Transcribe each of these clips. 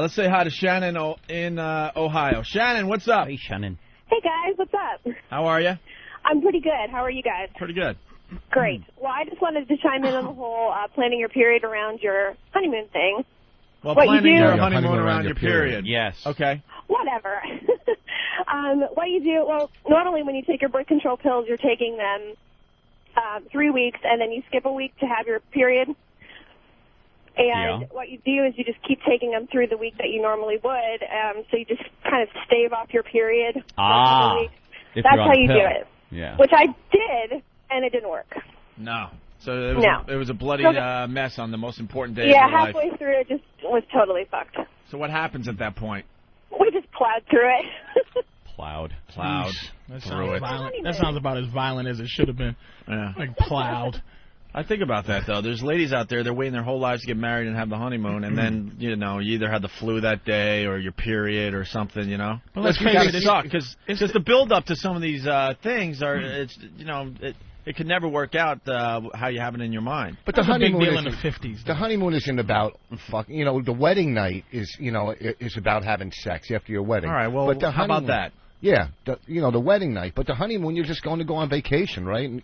Let's say hi to Shannon in Ohio. Shannon, what's up? Hey, Shannon. Hey, guys. What's up? How are you? I'm pretty good. How are you guys? Pretty good. Great. Well, I just wanted to chime in on the whole planning your period around your honeymoon thing. Well, what planning you do, your honeymoon around your period. Yes. Okay. Whatever. What you do, well, normally when you take your birth control pills, you're taking them 3 weeks, and then you skip a week to have your period. And what you do is you just keep taking them through the week that you normally would, so you just kind of stave off your period. That's how you do it. Yeah. Which I did, and it didn't work. No. So it was a bloody mess on the most important day of Yeah, your life. halfway through it just was totally fucked. So what happens at that point? We just plowed through it. Plowed. That sounds violent. That sounds about as violent as it should have been. Yeah. Like plowed. I think about that, though. There's ladies out there, they're waiting their whole lives to get married and have the honeymoon, and then, you either had the flu that day or your period or something, Well, let's face it, it sucks, because the build-up to some of these things are, it could never work out how you have it in your mind. But the honeymoon is in the 50s. The honeymoon isn't about fucking. The wedding night is is about having sex after your wedding. All right. Well, but how about that? Yeah. The wedding night, but the honeymoon you're just going to go on vacation, right? And,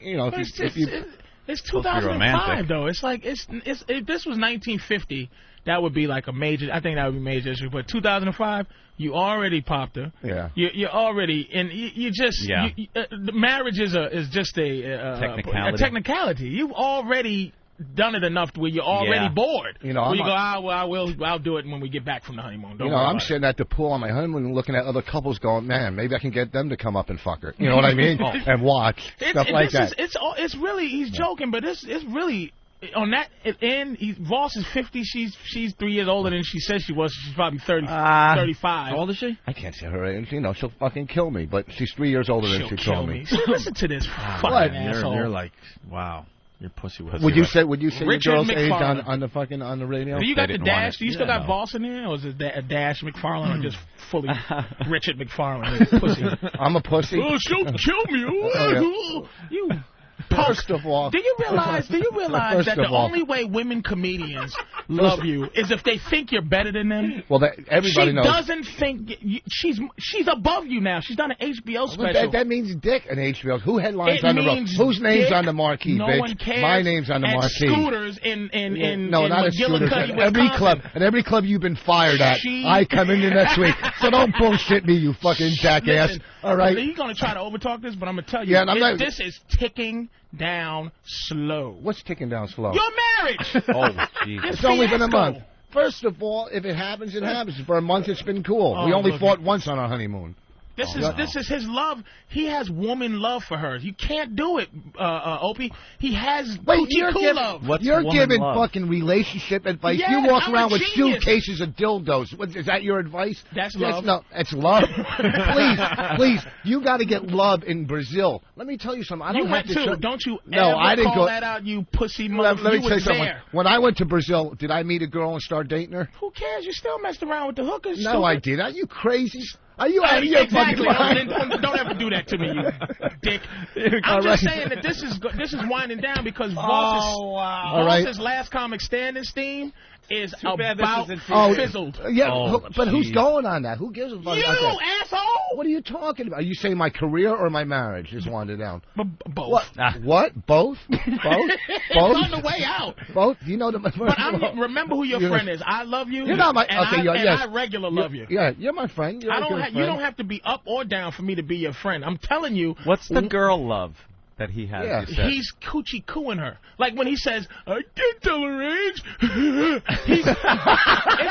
it's 2005 though. It's like if this was 1950, that would be like a major. I think that would be a major issue. But 2005, you already popped her. Yeah. You're already and you just the marriage is just a technicality. You've already done it enough to where you're already bored. I'll do it when we get back from the honeymoon. I'm sitting at the pool on my honeymoon and looking at other couples going, man, maybe I can get them to come up and fuck her. You know what I mean? And watch stuff like that. It's really, he's joking, but it's really on that end. Voss is 50. She's 3 years older than she said she was. She's probably 35. How old is she? I can't say her age. She'll fucking kill me. But she's 3 years older than she told me. Listen to this fucking asshole. You're like, wow. Your pussy was. Would you say your girl's age on the radio? Do you got the dash? Do you still got Voss in there, or is it a dash McFarlane, or just fully Richard McFarlane? Pussy. I'm a pussy. Oh, she'll kill me. You. First of all, do you realize that the only way women comedians love you is if they think you're better than them? Well, everybody knows. She doesn't think she's above you now. She's done an HBO special. That means dick an HBO. Who headlines on the road? Whose name's on the marquee? No bitch? One cares. My name's on the marquee. Scooters in not at Scooters. Every club you've been fired at. I come in next week. So don't bullshit me, you fucking jackass. Listen, all right. You're gonna try to overtalk this, but I'm gonna tell you, this is ticking down slow. What's ticking down slow? Your marriage. Oh, jeez. It's only been a month. First of all, if it happens, it happens. For a month, it's been cool. We only fought once on our honeymoon. This is his love. He has woman love for her. You can't do it, Opie. He has love. You're giving fucking relationship advice. Yeah, you walk around with suitcases of dildos. Is that your advice? That's love. No, it's love. please, you got to get love in Brazil. Let me tell you something. I don't have to. Don't you I didn't call that out, you pussy motherfucker. Let me tell you something. When I went to Brazil, did I meet a girl and start dating her? Who cares? You still messed around with the hookers. No, I did. Are you crazy? Are you out of your fucking mind? Don't ever do that to me, you dick. I'm just saying that this is winding down because Voss's last comic standing steam is fizzled. Yeah, but who's going on that? Who gives a fuck? You asshole! What are you talking about? Are you saying my career or my marriage is winding down? Both. What? Both? It's on the way out. Both? You know the. But remember who your friend is. I love you. You're not my. I regular love you. Yeah, you're my friend. You don't have to be up or down for me to be your friend. I'm telling you. What's the girl love that he has? Yeah. He's coochie cooing her. Like when he says, I can't tell her age. It's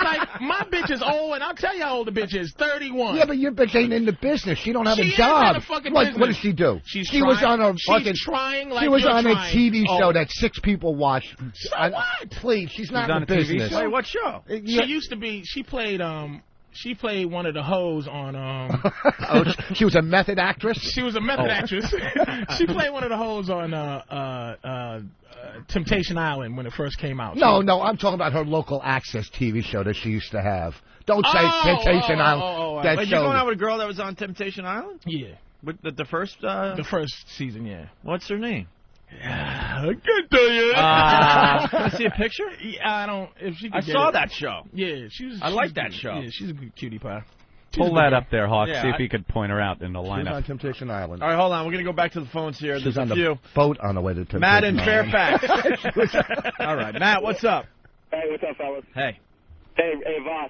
like, my bitch is old, and I'll tell you how old the bitch is, 31. Yeah, but your bitch ain't in the business. She don't have a job. She ain't in the fucking business. What does she do? She was on a fucking. She's trying like she was on trying. A TV show that 6 people watch. So what? Please, she's not in the business. Wait, what show? She used to be. She played one of the hoes on. She was a method actress. She was a method actress. She played one of the hoes on Temptation Island when it first came out. No, I'm talking about her local access TV show that she used to have. Don't say Temptation Island. You're going out with a girl that was on Temptation Island? Yeah. With the first? The first season, yeah. What's her name? I can't tell you. Can I see a picture? I don't. If she could I saw that show. Yeah, I like that show. Yeah, she's a good cutie pie. Pull that up there, Hawk. See if he could point her out in the lineup. She's on Temptation Island. All right, hold on. We're going to go back to the phones here. She's There's on the boat on the way to Temptation Matt in Island. Fairfax. All right, Matt, what's up? Hey, what's up, fellas? Hey. Hey, Voss.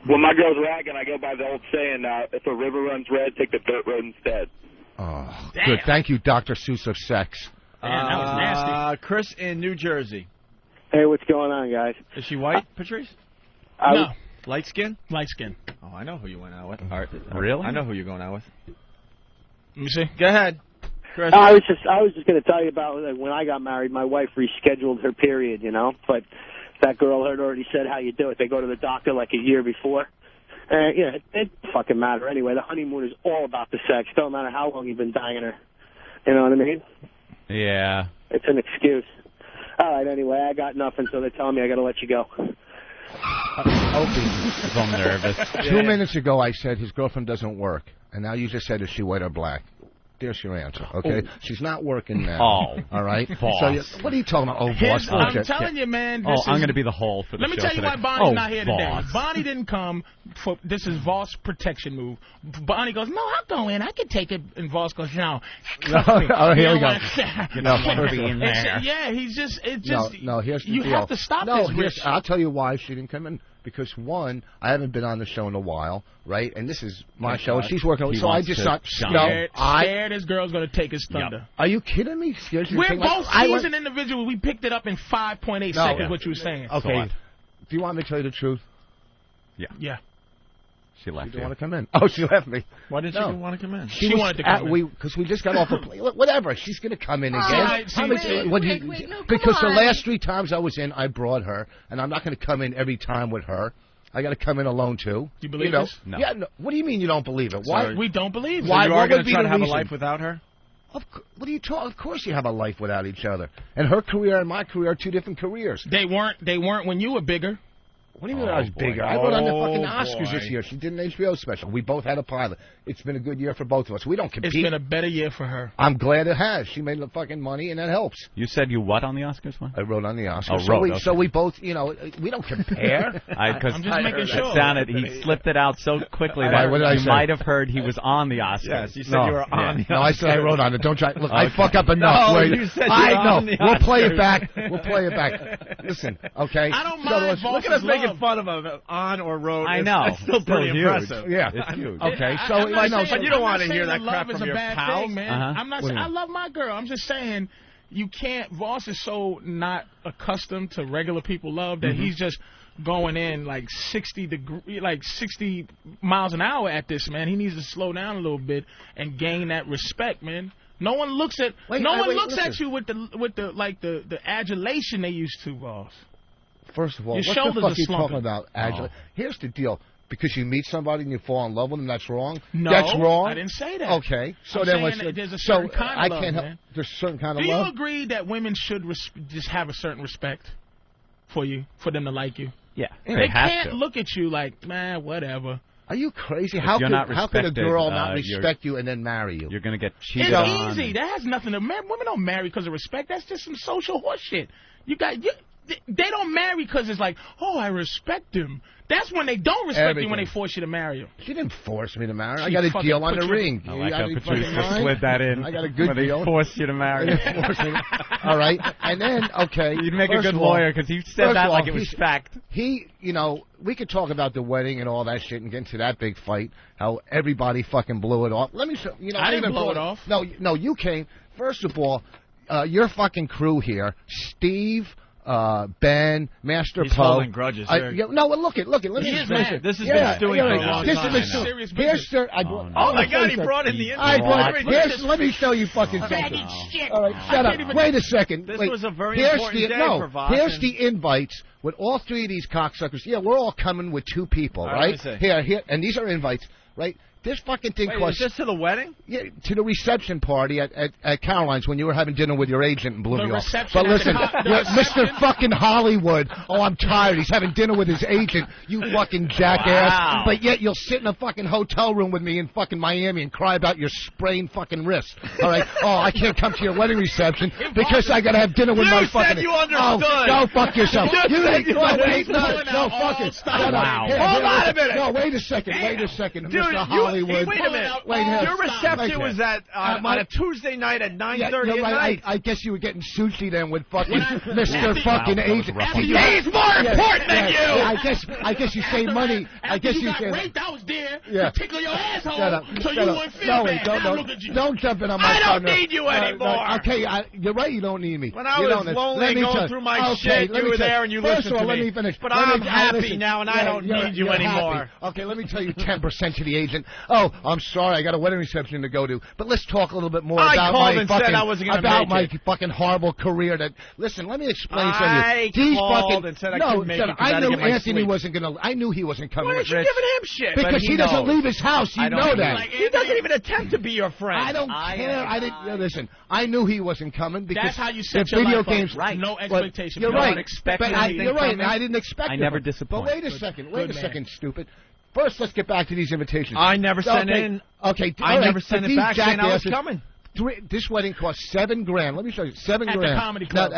When my girl's ragging, I go by the old saying, if a river runs red, take the dirt road instead. Oh, good. Thank you, Dr. Seuss of sex. Damn, that was nasty. Chris in New Jersey. Hey, what's going on, guys? Is she white, Patrice? No. Light skin? Light skin. Oh, I know who you went out with. Really? I know who you're going out with. Let me see. Go ahead, Chris. I was just going to tell you about when I got married. My wife rescheduled her period, but that girl had already said how you do it. They go to the doctor like a year before. It doesn't fucking matter anyway. The honeymoon is all about the sex. Don't matter how long you've been banging her. You know what I mean? Yeah. It's an excuse. All right, anyway, I got nothing, so they're telling me I got to let you go. Opie. I'm nervous. 2 minutes ago, I said his girlfriend doesn't work, and now you just said, is she white or black? There's your answer, okay? Oh. She's not working now. Oh. All right? Boss. So what are you talking about? Oh, boss. I'm telling you, man. I'm going to be the hole for the show. Let me tell you today. why Bonnie's not here boss. today. Bonnie didn't come for this is Voss protection move. Bonnie goes, no, I'll go in. I can take it. And Voss goes, no. Oh, here we go. Yeah, he's just, it's just. No, here's the deal. You have to stop this. I'll tell you why she didn't come in. Because, one, I haven't been on the show in a while, right? And this is my show, and she's working. So I just thought, scared this girl's going to take his thunder. Yep. Are you kidding me? Scared We're both seasoned individuals. We picked it up in 5.8 seconds, what you were saying. Okay. Do you want me to tell you the truth? Yeah. She left. She didn't want to come in. Oh, she left me. Why didn't she want to come in? She wanted to come in. Because we just got off a plane. Whatever. She's going to come in again. Wait, because the last 3 times I was in, I brought her, and I'm not going to come in every time with her. I got to come in alone, too. Do you believe this? No. Yeah, no. What do you mean you don't believe it? Why? We don't believe it. So you are going to try to have a life without her? What are you talking? Of course you have a life without each other. And her career and my career are 2 different careers. They weren't when you were bigger. What do you mean I was bigger? I went on the fucking Oscars this year. She did an HBO special. We both had a pilot. It's been a good year for both of us. We don't compete. It's been a better year for her. I'm glad it has. She made the fucking money, and that helps. You said you what on the Oscars? What? I wrote on the Oscars. Oh, so we both, we don't compare. I'm just making sure. He slipped it out so quickly that you might have heard he was on the Oscars. Yes, you said you were on the Oscars. No, I said I wrote on it. Don't try. Look, I fuck up enough. No, you said you were on the Oscars. We'll play it back. We'll play it back. Listen, okay? I don't mind look at us making fun of him on or wrote. I know. It's still pretty impressive. Yeah. It's huge. Okay, so I know, but you don't want to hear that crap from your pals, man. I'm not saying I love my girl. I'm just saying you can't. Voss is so not accustomed to regular people love that he's just going in like 60 miles an hour at this, man. He needs to slow down a little bit and gain that respect, man. No one looks at at you with the adulation they used to, Voss. First of all, your what shoulders the fuck are are you slumping. talking about? Agile. Here's the deal. Because you meet somebody and you fall in love with them, that's wrong? No, that's wrong? I didn't say that. Okay. So I'm then saying let's... there's a certain kind of love, man. There's a certain kind of love? love? Do you agree that women should just have a certain respect for you, for them to like you? Yeah. They can't look at you like, man, whatever. Are you crazy? How could a girl not respect you and then marry you? You're going to get cheated on. It's easy. That has nothing to... Women don't marry because of respect. That's just some social horse shit. They don't marry because it's like, oh, I respect him. That's when they don't respect you, when they force you to marry him. She didn't force me to marry her. I got a deal on the ring. I like how Patrice just slid that in. I got a good deal. They forced you to marry him. All right. And then, okay. You'd make a good lawyer because he said that like it was fact. We could talk about the wedding and all that shit and get into that big fight, how everybody fucking blew it off. Let me show I didn't blow it off. No, you came. First of all, your fucking crew here, Steve... Ben, Master He's Poe. holding grudges. No, look it. Let me mad. This has been stewing for a long time. Serious business. Oh my God, he brought in the inside. Let me show you fucking something. All right, shut up. Wait a second. This was a very important day for Voss. Here's the invites with all 3 of these cocksuckers. Yeah, we're all coming with 2 people, right? Here, and these are invites, right? This fucking thing Wait, costs... is this to the wedding? Yeah, to the reception party at Caroline's when you were having dinner with your agent and blew me off. But listen, Mr. fucking Hollywood, I'm tired. He's having dinner with his agent, you fucking jackass. Wow. But yet you'll sit in a fucking hotel room with me in fucking Miami and cry about your sprained fucking wrist. All right? Oh, I can't come to your wedding reception because I got to have dinner with my fucking... You said you understood. Oh, go fuck yourself. You said you understood. No, fuck it. Wow. Hold on a minute. No, wait a second. Dude, Mr. Hollywood. Wait a minute. Your reception was on a Tuesday night at 9:30 at night. I guess you were getting sushi then with fucking Mr. fucking agent. He's more important than you. I guess you save money. I guess you got raped. I was there to tickle your asshole so you wouldn't feel bad. Don't jump in on my I don't partner. need you anymore. Okay, you're right. You don't need me. When I was lonely going through my shit, you were there and you listened to me. Let me finish. But I'm happy now and I don't need you anymore. Okay, let me tell you 10% to the agent. Oh, I'm sorry, I got a wedding reception to go to. But let's talk a little bit more about my fucking horrible career. Listen, let me explain something. I knew Anthony wasn't gonna. I knew he wasn't coming. Why aren't you giving him shit? Because he doesn't leave his house. You know that. He doesn't even attempt to be your friend. I don't care. I didn't listen. I knew he wasn't coming because that's how you set your video games. Right. No expectation. You're right. You're right. I didn't expect. I never disappoint. But wait a second, stupid. First, let's get back to these invitations. I never sent in. Okay, I never sent it back saying I was coming. This wedding cost $7,000. Let me show you, $7,000 at the comedy club.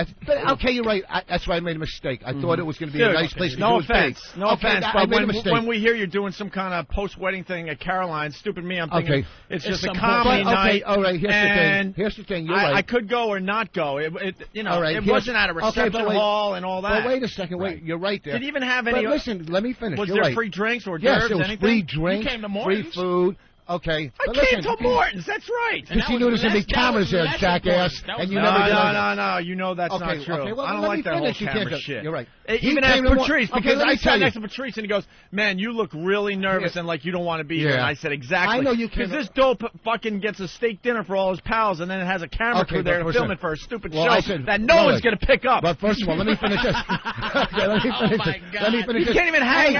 Okay, you're right. That's why I made a mistake. I thought it was going to be a nice place. No offense, but when we hear you're doing some kind of post-wedding thing at Caroline's, stupid me, I'm thinking it's just a comedy night. All right, here's the thing. You're right. I could go or not go. It wasn't at a reception hall and all that. But wait a second. Wait, you're right there. Did it even have any? But listen, let me finish. Was there free drinks or yes, there was free drinks, you came to free food. Okay. I came to Morton's, that's right. Because you knew there's going to be cameras there, jackass, and you never did. No, you know that's not true. Okay, well, I don't like that whole camera shit. You're right. Even at Patrice, because I sat next to Patrice and he goes, man, you look really nervous and like you don't want to be here. And I said, exactly. I know you because this dope fucking gets a steak dinner for all his pals and then it has a camera crew there to film it for a stupid show that no one's going to pick up. But first of all, let me finish this. Okay, let me finish this. You can't even hang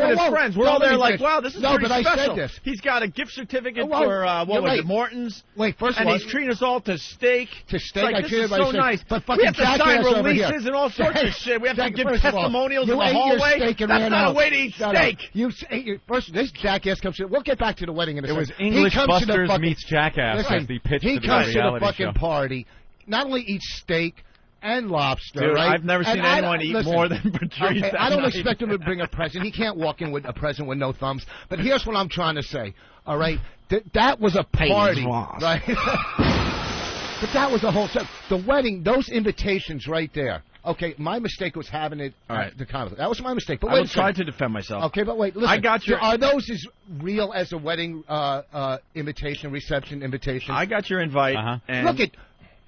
with his friends. We're all there like, wow, this is pretty special. No, but I said this. He's got a gift certificate for what was it, Morton's? Wait, first of all, all, and he's treating us all to steak. I this is so nice. But we have to sign releases and all sorts of shit. We have to give testimonials in the hallway. That's not a way to eat steak. First, this jackass comes in. We'll get back to the wedding in a second. It was English Busters meets Jackass as the pitch to the reality show. He comes to the fucking party, not only eats steak and lobster, dude, right? I've never seen anyone eat more than Patrice. Okay, I don't expect him to bring a present. He can't walk in with a present with no thumbs. But here's what I'm trying to say. All right, that was a party, right? But that was the whole set. The wedding, those invitations right there. Okay, my mistake was having it at the comedy. That was my mistake. But wait, I tried to defend myself. Okay, but wait, listen. I got your. Are those as real as a wedding invitation, reception invitation? I got your invite. And look at.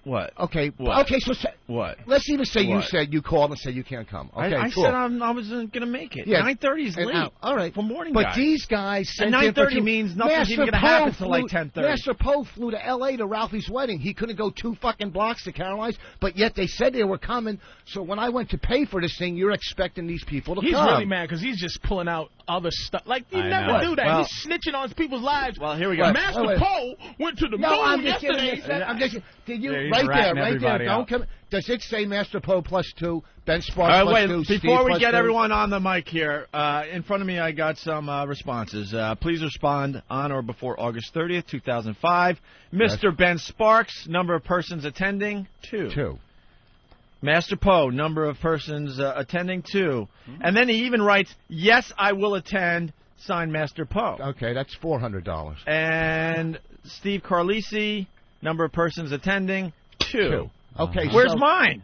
What? Okay. What? Okay. So what? Let's even say you called and said you can't come. Okay. I said I wasn't going to make it. Yeah. 9:30 is late. All right. For morning guys. But these guys said 9:30 means nothing's even going to happen until like 10:30. Master Poe flew to L.A. to Ralphie's wedding. He couldn't go 2 fucking blocks to Caroline's, but yet they said they were coming. So when I went to pay for this thing, you're expecting these people to come. He's really mad because he's just pulling out other stuff. Like you never do that. Well, he's snitching on people's lives. Well, here we go. Master Poe went to the moon yesterday. Did you right there? Don't come. Does it say Master Poe +2, Ben Sparks +2, Steve before we get 2? everyone on the mic here, in front of me I got some responses. Please respond on or before August 30th, 2005. Mr. Ben Sparks, number of persons attending, 2. Master Poe, number of persons attending, 2. And then he even writes, yes, I will attend, signed Master Poe. Okay, that's $400. And Steve Carlisi, number of persons attending, 2. Okay, where's mine?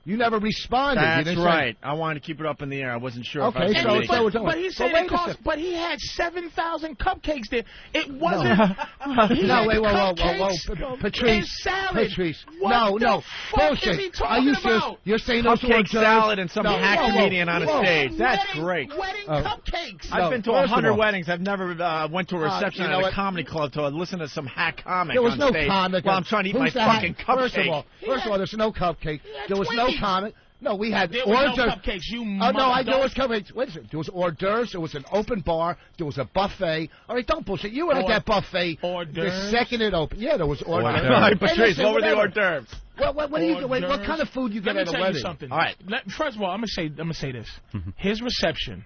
You never responded. That's right. I wanted to keep it up in the air. I wasn't sure. Okay, but he said it cost. But he had 7,000 cupcakes there. It wasn't. Whoa, Patrice. Patrice. No. Bullshit. Are you serious? You're saying those cupcake salad and some hack comedian on a stage. That's great. Wedding cupcakes. I've been to 100 weddings. I've never went to a reception at a comedy club to listen to some hack comic. There was no comic. While I'm trying to eat my fucking cupcake. First of all, there's no cupcake. There was no comic. No, we had there hors was no cupcakes. You no, I know it was cupcakes. Wait a second. There was hors d'oeuvres. There was an open bar. There was a buffet. All right, don't bullshit. You were at that buffet the second it opened. Yeah, there was hors d'oeuvres. All right, Patrice, what were the hors d'oeuvres? What do you do? What kind of food you get at a wedding? Let me tell you something. All right. First of all, I'm gonna say this. His reception.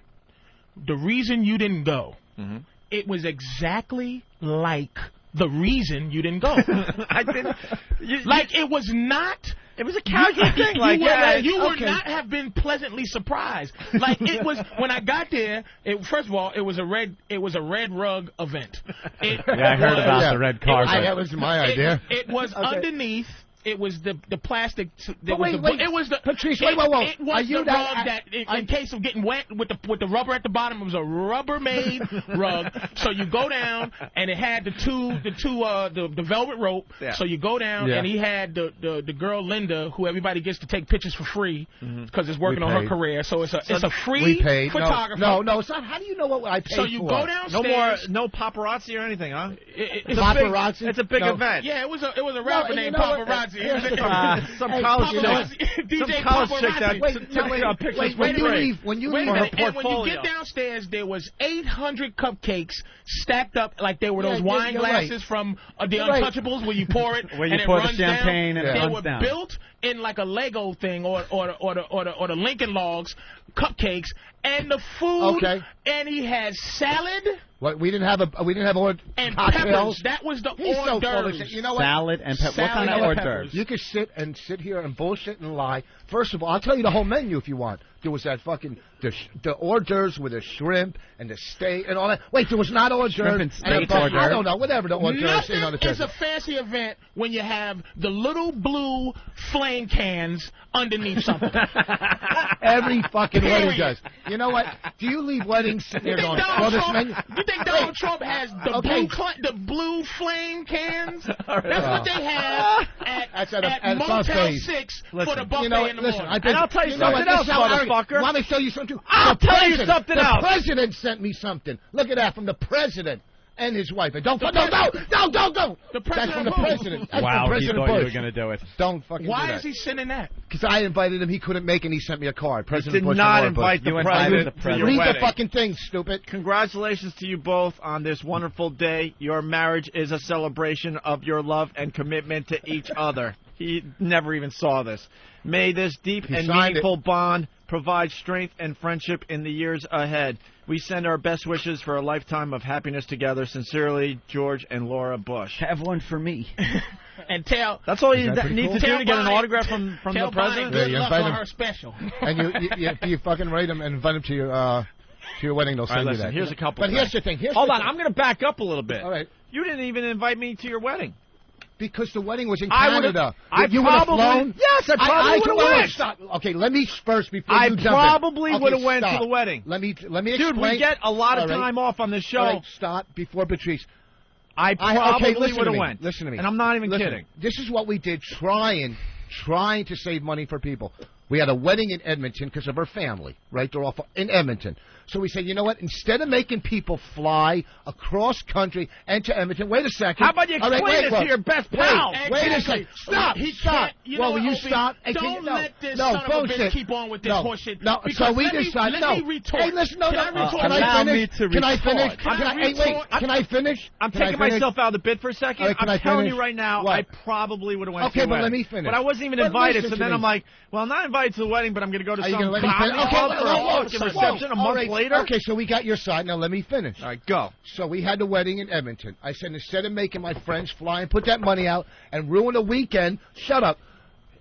The reason you didn't go, it was exactly like the reason you didn't go. I didn't. It was not. It was a casual thing. You would not have been pleasantly surprised. Like it was when I got there. First of all, it was a red rug event. I heard about the red carpet. That was my idea. It was underneath. It was the plastic. It was the Patrice. Wait. It was the rug that, in case of getting wet with the rubber at the bottom, it was a Rubbermaid rug. So you go down, and it had the velvet rope. Yeah. So you go down, and he had the girl Linda, who everybody gets to take pictures for free because it's working on her career. So it's a free photographer. No, it's not. How do you know what I paid for? So you go downstairs. No paparazzi or anything, huh? Paparazzi. It's a big event. Yeah, it was a rapper named Paparazzi. Some college chick that when you get downstairs, there was 800 cupcakes stacked up like they were those wine glasses from the Untouchables where you pour it where you and pour it runs the champagne down. and they it were built in like a Lego thing or the Lincoln Logs cupcakes and the food. Okay. And he had salad. What we didn't have and cocktails. Peppers. That was the hors d'oeuvres. You know what? Salad and peppers. What kind of hors d'oeuvres? You could sit here and bullshit and lie. First of all, I'll tell you the whole menu if you want. There was that fucking the hors d'oeuvres with the shrimp and the steak and all that. Wait, there was not hors d'oeuvres. And steak hors d'oeuvres. I don't know. Whatever the hors d'oeuvres. Nothing is a fancy event when you have the little blue flame cans underneath something. Every fucking wedding does. You know what? Do you leave weddings sitting there going, you think Donald Trump has the blue flame cans? That's what they have at Motel 6 for the buffet in the morning. And I'll tell you something else, motherfucker. Want me to tell you something? I'll tell you something else. The president sent me something. Look at that, from the president and his wife. Don't. That's from the president. That's wow, from President he thought Bush. you were going to do it. Don't fucking do that. Why is he sending that? Because I invited him. He couldn't make it, and he sent me a card. President Bush did not invite the president to your wedding. wedding. Read the fucking thing, stupid. Congratulations to you both on this wonderful day. Your marriage is a celebration of your love and commitment to each other. He never even saw this. May this deep and meaningful bond provide strength and friendship in the years ahead. We send our best wishes for a lifetime of happiness together. Sincerely, George and Laura Bush. Have one for me. And tell. That's all you need to do to get an autograph from the president? Good luck on her special. And you fucking write him and invite him to your wedding. They'll send you that. Here's a couple. But here's the thing. Hold on. I'm going to back up a little bit. All right. You didn't even invite me to your wedding. Because the wedding was in Canada. You would have flown? Yes, I probably would have went. Stop. Okay, let me first before you jump in. I probably would have went to the wedding. Let me explain. Dude, we get a lot of time off on this show. All right, stop before Patrice. I probably would have went. Listen to me. And I'm not even kidding. This is what we did, trying to save money for people. We had a wedding in Edmonton because of her family, right? They're all in Edmonton. So we said, you know what? Instead of making people fly across country and to Edmonton, wait a second. How about you explain this to your best pal? Wait a second. Stop. Will you stop? Don't let this son of a bitch keep on with this horseshit. No, so we decided. Let me retort. Hey, listen, no. Can I finish? Can I finish? I'm taking myself out of the bit for a second. I'm telling you right now, I probably would have went to your wedding. Okay, but let me finish. But I wasn't even invited, so then I'm like, well, I'm not invited to the wedding, but I'm going to go to some reception a month later. Okay, so we got your side. Now let me finish. All right, go. So we had the wedding in Edmonton. I said, instead of making my friends fly and put that money out and ruin a weekend, shut up.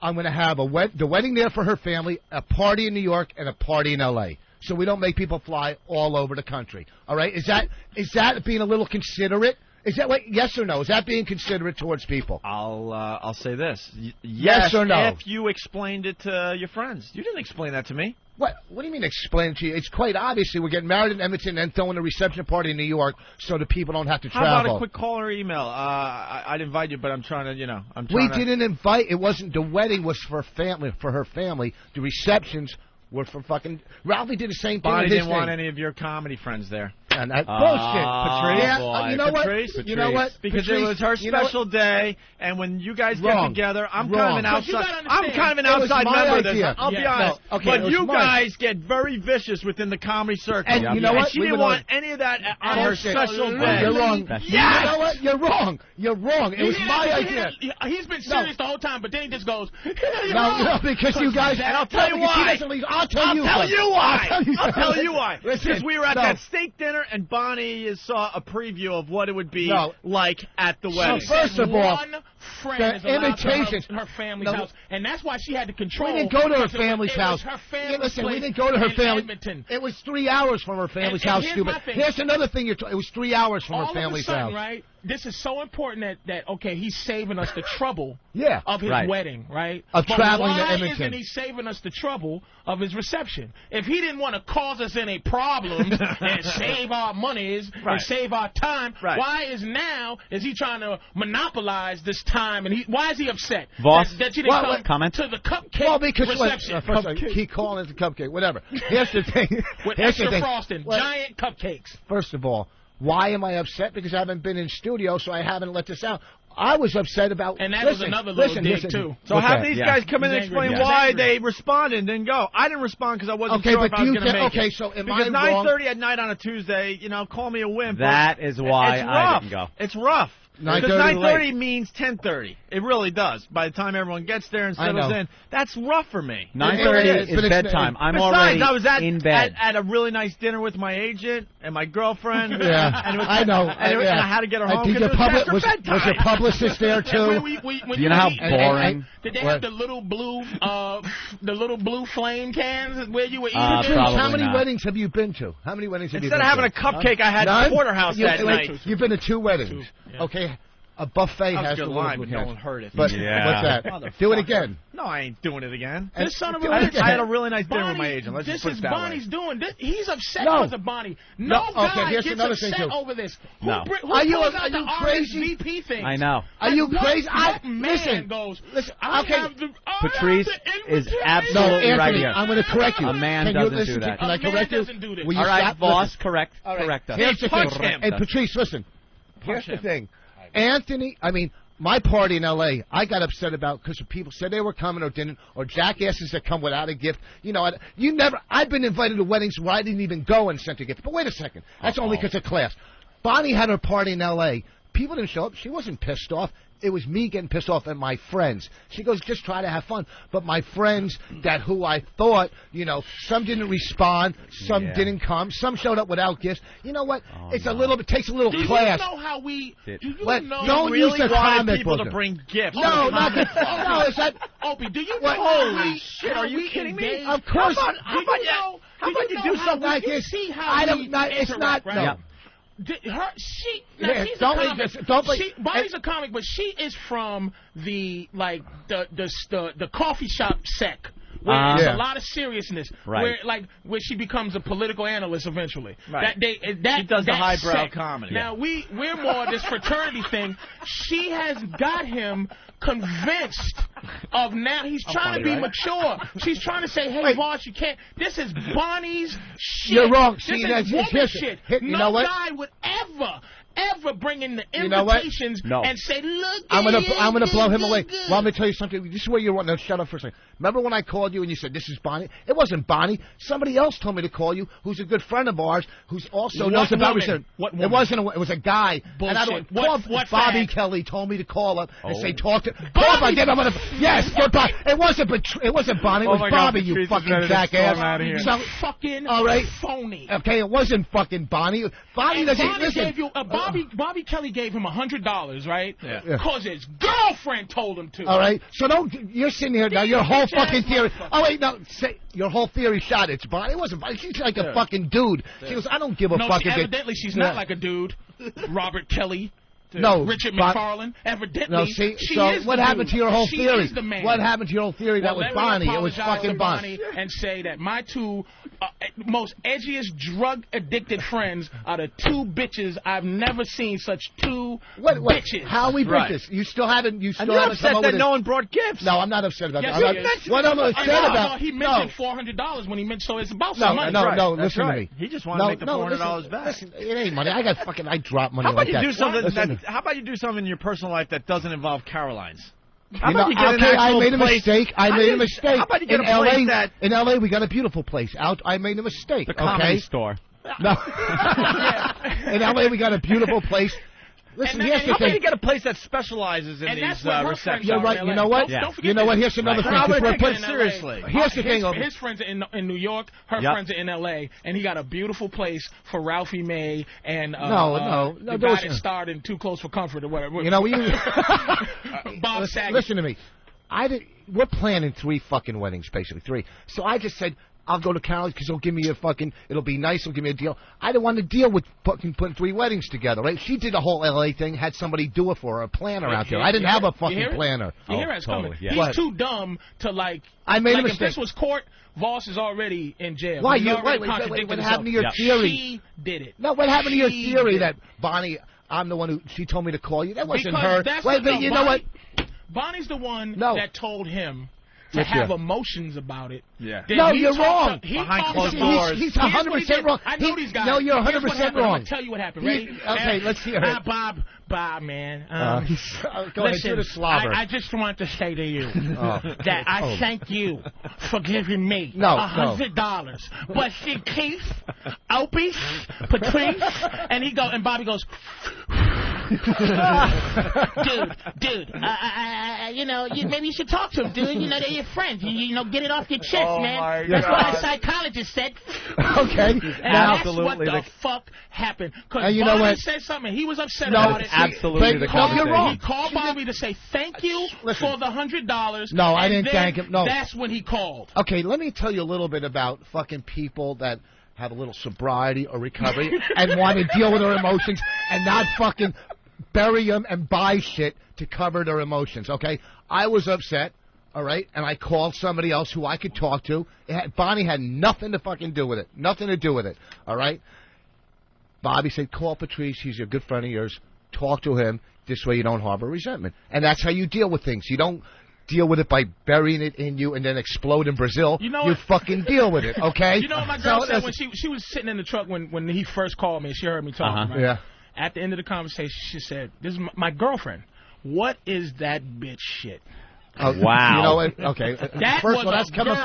I'm going to have the wedding there for her family, a party in New York, and a party in L.A. So we don't make people fly all over the country. All right? Is that being a little considerate? Is that yes or no? Is that being considerate towards people? I'll say this. Yes or no? If you explained it to your friends. You didn't explain that to me. What do you mean explain it to you? It's quite obviously we're getting married in Edmonton and throwing a reception party in New York so the people don't have to travel. How about a quick call or email? I'd invite you, but I'm trying to, We didn't invite. It wasn't. The wedding was for her family. The receptions were for fucking. Ralphie did the same thing. Bonnie didn't want any of your comedy friends there. And that bullshit, Patrice. Yeah, you know Patrice, what? You know what? Because Patrice, it was her special day, and when you guys get together, I'm kind of an outside member of this. I'll be honest. No, okay, but you guys get very vicious within the comedy circle. And you know what? She didn't want any of that on her special day. You're wrong. Yes! You know what? You're wrong. You're wrong. It was my idea. He's been serious the whole time, but then he just goes, no, because you guys... And I'll tell you why. I'll tell you why. Because we were at that steak dinner, and Bonnie saw a preview of what it would be like at the wedding. So first of all, one friend is allowed to her family's house, and that's why she had to control. We didn't go to her family's house. Her family's listen, we didn't go to her family. Edmonton. It was 3 hours from her family's house, stupid. Here's another thing. It was 3 hours from her family's house. Right? This is so important that okay, he's saving us the trouble of his wedding, right? Of traveling to Edmonton. Why isn't he saving us the trouble of his reception? If he didn't want to cause us any problems and save our monies and save our time, why is he trying to monopolize this time? And why is he upset? Voss, that you didn't come comment to the cupcake reception? He calling it the cupcake, whatever. Here's the thing. With extra frosting, giant cupcakes. First of all, why am I upset? Because I haven't been in studio, so I haven't let this out. I was upset about... And that was another little dig, too. So have these guys come in and explain why they responded and didn't go. I didn't respond because I wasn't sure if I was going to make it. Okay, so am because I wrong? 9:30 at night on a Tuesday, call me a wimp. That is why I didn't go. It's rough. Because 9:30 means 10:30. It really does. By the time everyone gets there and settles in, that's rough for me. 9:30 is bedtime. I'm already I was in bed. at a really nice dinner with my agent and my girlfriend. I know. And I had to get her home. Was your publicist there too? You know how boring? Did they have the little blue flame cans where you were eating? How many weddings have you been to? How many weddings have you been to? Instead of having a cupcake, I had a porterhouse that night. You've been to 2 weddings. Okay. A buffet has to line, but no one heard it. But what's that? Do it again. No, I ain't doing it again. This son of a bitch. I had a really nice dinner with my agent. Let's just put it that Bonnie's way. doing this. He's upset because of Bonnie. No guy here's gets another upset thing too. over this. No. Are you crazy? RSVP thing? I know. Are you crazy? Listen. Patrice is absolutely right here. I'm going to correct you. A man doesn't do that. Can I correct you? All right, boss, correct us. Here's the thing. Hey, Patrice, listen. Here's the thing. My party in L.A., I got upset about because people said they were coming or didn't, or jackasses that come without a gift. I've been invited to weddings where I didn't even go and sent a gift. But wait a second. That's only because of class. Bonnie had her party in L.A. People didn't show up. She wasn't pissed off. It was me getting pissed off at my friends. She goes, just try to have fun. But my friends who I thought, some didn't respond, some didn't come, some showed up without gifts. You know what? Takes a little class. Do you know how we... Don't use the comic people to bring gifts. No, not the... No, is that... Opie, do you know... Holy shit, are you kidding me? Of course. How about you do something like this? It's not... No. She's a comic. Bonnie's a comic, but she is from the coffee shop sect. Where there's a lot of seriousness, where she becomes a political analyst eventually. Right. She does the highbrow comedy. Now we're more this fraternity thing. She has got him convinced of now. He's trying to be mature. She's trying to say, "Hey, boss, you can't." This is Bonnie's shit. You're wrong. This is woman shit. No guy would ever bring in the invitations and say, "Look, I'm gonna blow him away." Well, I'm gonna tell you something. This is where you're wrong. No, shut up for a second. Remember when I called you and you said this is Bonnie? It wasn't Bonnie. Somebody else told me to call you, who's a good friend of ours, who's also knows about research. What woman? It was a guy. Bullshit. And what Bobby Kelly told me to call up and say talk to. Yes, goodbye. It wasn't Bonnie. It was Bobby. God, you fucking jackass. So fucking phony. Okay, it wasn't fucking Bonnie. Bonnie doesn't listen. Bobby Kelly gave him $100, right? Yeah. Because his girlfriend told him to. All right. So you're sitting here now. Your whole fucking theory. Oh wait, no. Your whole theory shot. It's Bonnie. It wasn't Bonnie. She's like a fucking dude. She goes, I don't give a fucking. Evidently, she's not like a dude. Robert Kelly. No, Richard McFarlane. Evidently, no, see, she so is what the happened dude. to your whole she theory? Is the man. What happened to your whole theory? That was Bonnie. It was fucking Bonnie. And say that my two most edgiest drug-addicted friends are the two bitches. I've never seen such two bitches. How we break this? You still haven't. You still haven't upset that no one brought gifts. No, I'm not upset about yes, that. What I'm upset about? He mentioned $400 when he mentioned. So it's about some money. No, listen to me. He just wanted to make the $400 back. Listen, it ain't money. I drop money how about like that. How about you do something in your personal life that doesn't involve Caroline's? I made a mistake. How about you get a place in L.A. we got a beautiful place. I made a mistake. The Comedy Store. No. In L.A. we got a beautiful place. Listen, here's the thing. How about you get a place that specializes in these receptions? You're right. You know what? You know what? Here's another thing. I'm going to take it seriously. Here's the thing. His friends are in New York. Her friends are in L.A. And he got a beautiful place for Ralphie May and the guy that starred in Too Close for Comfort or whatever. You know, Bob Saget. Listen to me. We're planning 3 fucking weddings, basically 3. So I just said, I'll go to Carol's because it'll be nice, it'll give me a deal. I didn't want to deal with fucking putting 3 weddings together, right? She did a whole L.A. thing, had somebody do it for her, a planner out there. I didn't have a fucking planner. You hear it's coming. He's too dumb to I made a mistake. If this was court, Voss is already in jail. Why? What happened to your theory? She did it. No, what happened to your theory that Bonnie, I'm the one who, she told me to call you? That wasn't her. You know what? Bonnie's the one that told him to have emotions about it. Yeah. No, you're wrong. Behind closed doors. He's 100% wrong. I know these guys. No, you're 100% wrong. I'm going to tell you what happened. Ready? Okay, let's hear it. Bob, man. Go ahead, do the slobber. I just want to say to you that I thank you for giving me $100. But see, Keith, Opie, Patrice, and Bobby goes, dude, maybe you should talk to him, dude. You know, they're your friends. You know, get it off your chest, man. That's what a psychologist said. Okay. And that's what the fuck happened. Because Bobby said something. He was upset about it. Absolutely. You're wrong. He called Bobby to say thank you for the $100. No, I didn't thank him. No. That's when he called. Okay, let me tell you a little bit about fucking people that have a little sobriety or recovery and want to deal with their emotions and not fucking bury them and buy shit to cover their emotions, okay? I was upset, all right, and I called somebody else who I could talk to. Bonnie had nothing to fucking do with it. Nothing to do with it, all right? Bobby said, call Patrice. He's a good friend of yours. Talk to him. This way you don't harbor resentment. And that's how you deal with things. You don't deal with it by burying it in you and then explode in Brazil. You fucking deal with it, okay? You know what my girl said when she was sitting in the truck when he first called me and she heard me talking, right? Yeah. At the end of the conversation, she said, this is my girlfriend. What is that bitch shit? Wow. You know what? Okay. First of all, that's coming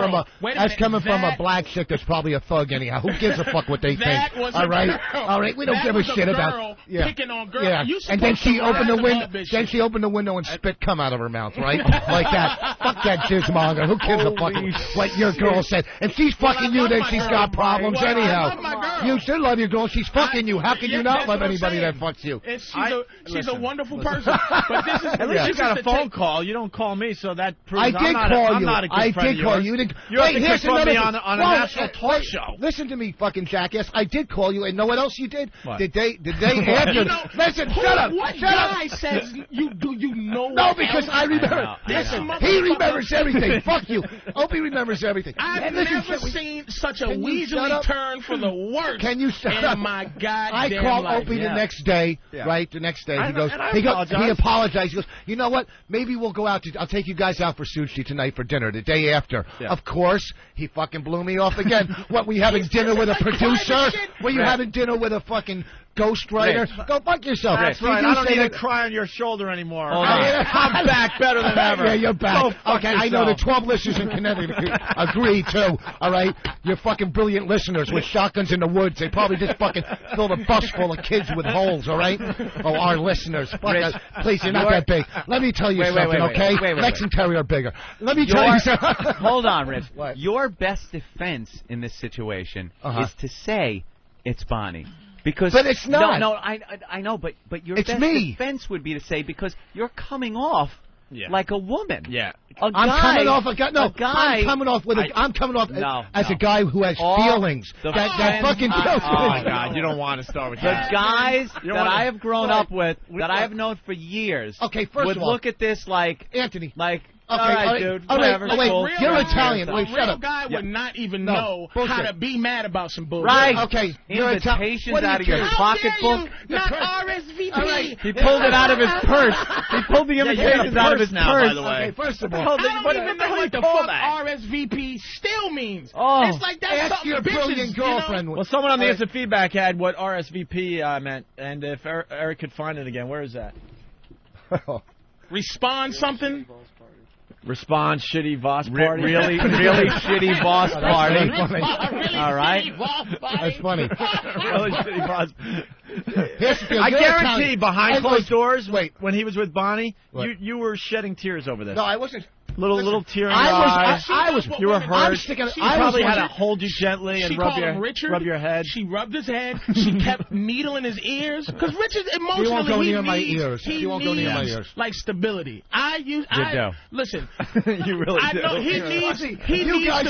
from a black chick that's probably a thug anyhow. Who gives a fuck what they think? All right. We don't give a shit about. Picking on girls. Yeah. And then she opened the window. Then she opened the window and spit come out of her mouth, right? Like that. Fuck that jizzmonger. Who gives a fuck what your girl said? If she's fucking you, then she's got problems anyhow. You should love your girl. She's fucking you. How can you not love anybody that fucks you? She's a wonderful person. But this is at least you got a phone call. You don't call me. So that proves I did call you. I did call you. You have to confront me on a national talk show. Listen to me, fucking jackass. I did call you, and know what else you did? What? Did they after? Listen, shut up. What guy says you know? No, because I remember. Listen, he remembers everything. Fuck you. Opie remembers everything. I've never seen such a weaselly turn for the worst. Can you shut up? My goddamn I called life. Opie the next day, right? The next day, he apologized. He goes, you know what? Maybe we'll go out. I'll take you guys out for sushi tonight for dinner the day after. Yeah. Of course, he fucking blew me off again. What, we having dinner with a producer? Were you having dinner with a fucking ghostwriter? Go fuck yourself. That's right. I don't need to cry on your shoulder anymore. I'm back better than ever. Yeah, you're back. Okay, I know the 12 listeners in Connecticut agree, too. All right? You're fucking brilliant listeners with shotguns in the woods. They probably just fucking filled a bus full of kids with holes, all right? Oh, our listeners. Fuck us. Please, you're not that big. Let me tell you something, okay? Lex and Terry are bigger. Let me tell you something. Hold on, Rich. What? Your best defense in this situation is to say it's Bonnie. Because but it's not. No, I know, but your best defense would be to say, because you're coming off like a woman. Yeah. I'm coming off as a guy who has feelings. That fucking kills me. Oh my God, you don't want to start with that. The guys that I have grown up with, that I have known for years, would look at this like Anthony, like. Okay, all right, dude. Whatever. Wait, you're Italian. Wait, shut up. A real guy would not even know how to be mad about some bullshit. Right. Okay. Invitations out of your pocketbook. Not RSVP. Right. He pulled it out of his purse. He pulled the invitations out of his purse. By the way. Okay, first of all, I don't even know what the fuck RSVP still means. Oh. It's like that's ask your brilliant girlfriend. Well, someone on the instant feedback had what RSVP meant, and if Eric could find it again, where is that? Respond something. Respond, shitty Voss party. Really shitty Voss party. All right. That's funny. Really shitty Voss. I guarantee behind closed doors, when he was with Bonnie, you were shedding tears over this. No, I wasn't. Little tear in your eyes. You were hurt. She probably had to hold you gently and rub your head. She rubbed his head. She kept needling his ears. Because Richard emotionally, he won't go near my ears. He won't go near my ears. Like stability. Listen. You really do. I know he needs to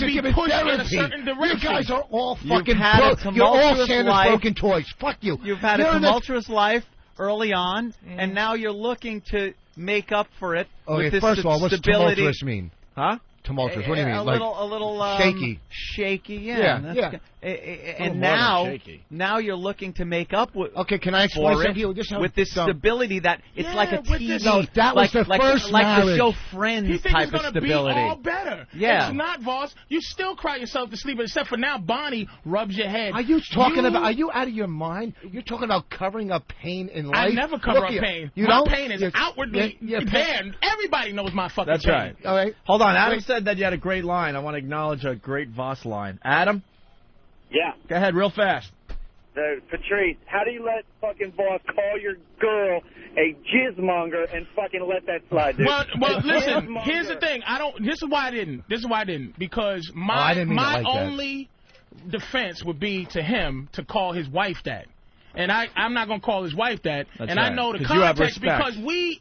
be pushed in a certain direction. You guys are all fucking broke. You're all Santa's broken toys. Fuck you. You've had a tumultuous life early on, and now you're looking to make up for it with this first of all, what's tumultuous mean? Huh? Tumultuous. What do you mean? A little shaky. Shaky, yeah. And now you're looking to make up with. Okay, can I explain something to you? With this stability that it's like a TV. No, that was the first like the show Friends type of stability. Be all better. Yeah. It's not, Voss. You still cry yourself to sleep, except for now Bonnie rubs your head. Are you talking about? Are you out of your mind? You're talking about covering up pain in life. I never cover up pain. My pain is outwardly there. Everybody knows my fucking pain. That's right. All right. Hold on. Adam said that you had a great line. I want to acknowledge a great Voss line. Adam? Yeah. Go ahead, real fast. Patrice, how do you let fucking Voss call your girl a jizzmonger and fucking let that slide, dude? Well, listen, here's the thing. This is why I didn't. Because my only defense would be to him to call his wife that. And I'm not going to call his wife that. That's and right. I know the context because we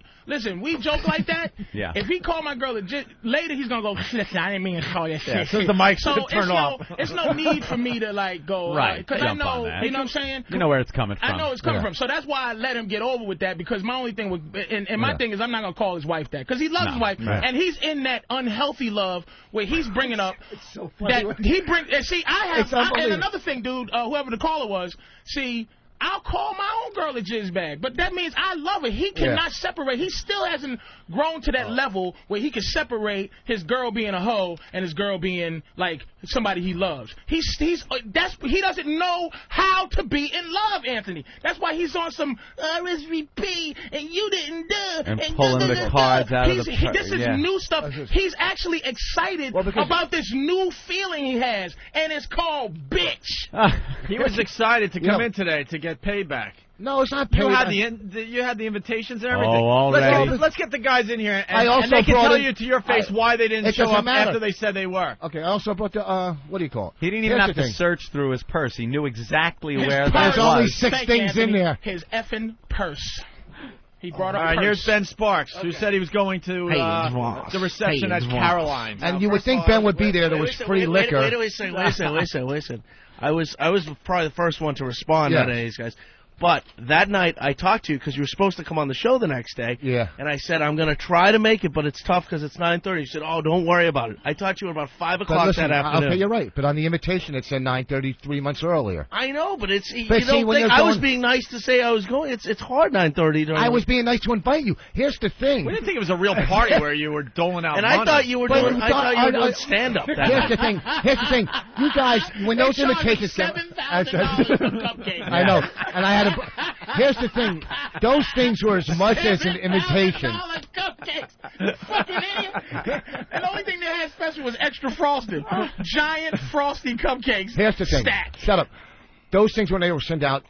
joke like that. Yeah. If he called my girl later, he's going to go, listen, I didn't mean to call you shit. Yeah, since the mic's turned off. It's no need for me to, go. Right. Because I know, you know what I'm saying? You know where it's coming from. I know it's coming from. So that's why I let him get over with that because my only thing my thing is I'm not going to call his wife that because he loves his wife. Right. And he's in that unhealthy love where he's bringing up it's so funny that he brings. See, and another thing, dude, whoever the caller was, see, I'll call my own girl a jizzbag, but that means I love her. He cannot separate. He still hasn't grown to that level where he can separate his girl being a hoe and his girl being like somebody he loves. He doesn't know how to be in love, Anthony. That's why he's on some RSVP and you didn't do and pulling the cards out of the. This is new stuff. He's actually excited about this new feeling he has, and it's called bitch. He was excited to come in today to get payback. No, it's not payback. You had the invitations and everything. Oh, already. Let's get the guys in here, and they can tell you to your face why they didn't show up after they said they were. Okay, I also brought the, what do you call it? He didn't even have to search through his purse. He knew exactly where that was. There's only 6 things Anthony, in there. His effing purse. He brought up. All right, here's Ben Sparks, who said he was going to the reception at Caroline's. And you would think Ben would be there. There was free liquor. Wait a second. I was probably the first one to respond out of these guys. But that night, I talked to you because you were supposed to come on the show the next day. Yeah. And I said, I'm going to try to make it, but it's tough because it's 9:30. You said, oh, don't worry about it. I talked to you at about 5 o'clock that afternoon. Okay, you're right. But on the invitation, it said 9:30 3 months earlier. I know, but it's I was being nice to say I was going. It's hard 9:30. I was being nice to invite you. Here's the thing. We didn't think it was a real party where you were doling out money. I thought you were doing stand-up. Here's the thing. You guys, when those invitations came... I know. And I had a... Here's the thing. Those things were as much as an invitation. Cupcakes. Fucking idiot. And the only thing they had special was extra frosted. Giant frosty cupcakes. Here's the thing. Stacked. Shut up. Those things, when they were sent out,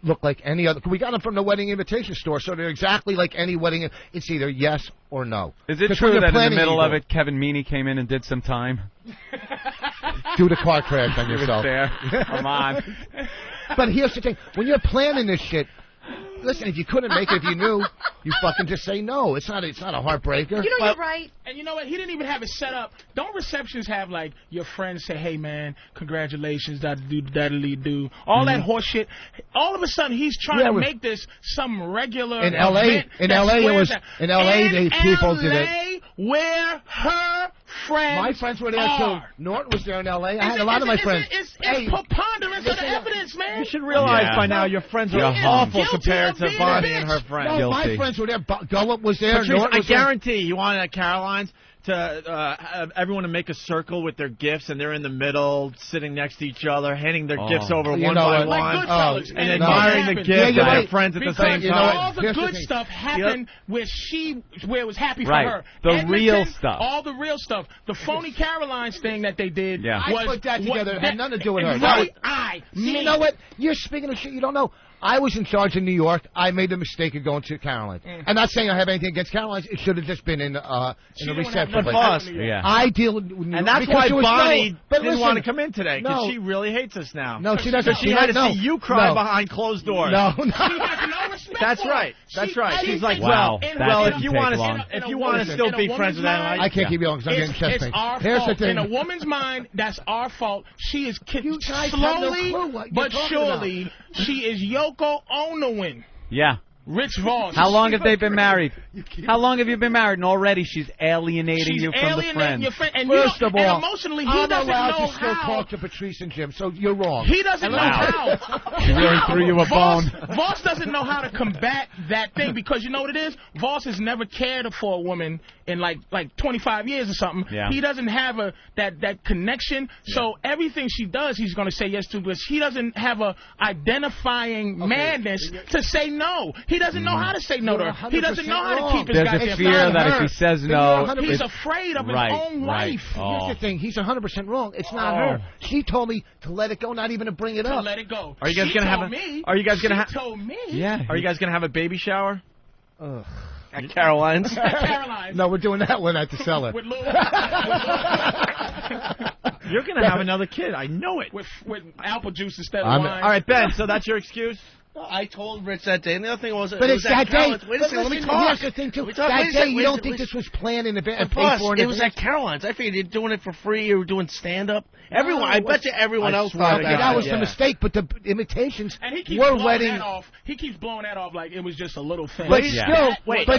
look like any other. We got them from the wedding invitation store, so they're exactly like any wedding. It's either yes or no. Is it true that in the middle of it, Kevin Meaney came in and did some time? Do the car crash on yourself. There. Come on. But here's the thing. When you're planning this shit, listen, if you couldn't make it, if you knew, You fucking just say no. It's not a heartbreaker. You know, you're right. And you know what? He didn't even have it set up. Don't receptions have, like, your friends say, hey, man, congratulations, daddly-do, all that horse shit. All of a sudden, he's trying to make this some regular in L.A. In L.A. it was in L.A. People did it. Where her friends my friends were there too. Norton was there in L.A. I had a lot of my friends. It's preponderance of the evidence, man. You should realize by now your friends are awful compared to Bonnie and her friends. No, my friends were there. Gullip was there. Patrice, I guarantee you want at Caroline's to have everyone to make a circle with their gifts, and they're in the middle, sitting next to each other, handing their gifts over one by one, and admiring the gift of their friends at the same time. All the good stuff happened where it was happy for her. The real stuff. All the real stuff. The phony Caroline's thing that they did was... I put that together. It had nothing to do with her. Right. You know what? You're speaking of shit you don't know. I was in charge in New York. I made the mistake of going to Caroline's. I'm not saying I have anything against Caroline's. It should have just been in the reception. I deal with New York. And that's why Bonnie didn't want to come in today, because she really hates us now. No, she doesn't. She had to see you cry behind closed doors. No. She has no respect. That's right. That's right. She's like, wow. well, if you want to still be friends with that, I can't keep you on because I'm getting chest pain. It's our fault. In a woman's mind, that's our fault. She is slowly but surely. She is Yoko Ono-win. Yeah. Rich Voss. How long have they been married? How long have you been married? And already she's alienating you from the friend. Your friend. And First of all, and emotionally, he doesn't know how. I'm allowed to still talk to Patrice and Jim, so you're wrong. He doesn't know how. She really threw you a bone. Voss doesn't know how to combat that thing, because you know what it is? Voss has never cared for a woman in like 25 years or something. Yeah. He doesn't have that connection. So everything she does, he's going to say yes to, but he doesn't have a identifying madness to say no. He doesn't know how to say no to her. He doesn't know how to keep his goddamn There's a fear that if he says no, he's afraid of his own life. Here's the thing. He's 100% wrong. It's not her. She told me to let it go, not even to bring it up. To let it go. Are you guys gonna have a? Are you guys gonna have? She told me. Yeah. Are you guys gonna have a baby shower? At Caroline's? No, we're doing that one at the cellar. With Lou. You're going to have another kid. I know it. With apple juice instead of wine. All right, Ben, so that's your excuse? I told Rich that day, and the other thing was... But it's that day. Wait a second, let me talk. Here's the thing, too. That day, you don't think this was planned in advance? It was at Caroline's. I figured you're doing it for free. You were doing stand-up. Everyone, I bet you everyone else thought that was the mistake, but the imitations were wedding... He keeps blowing that off like it was just a little thing. But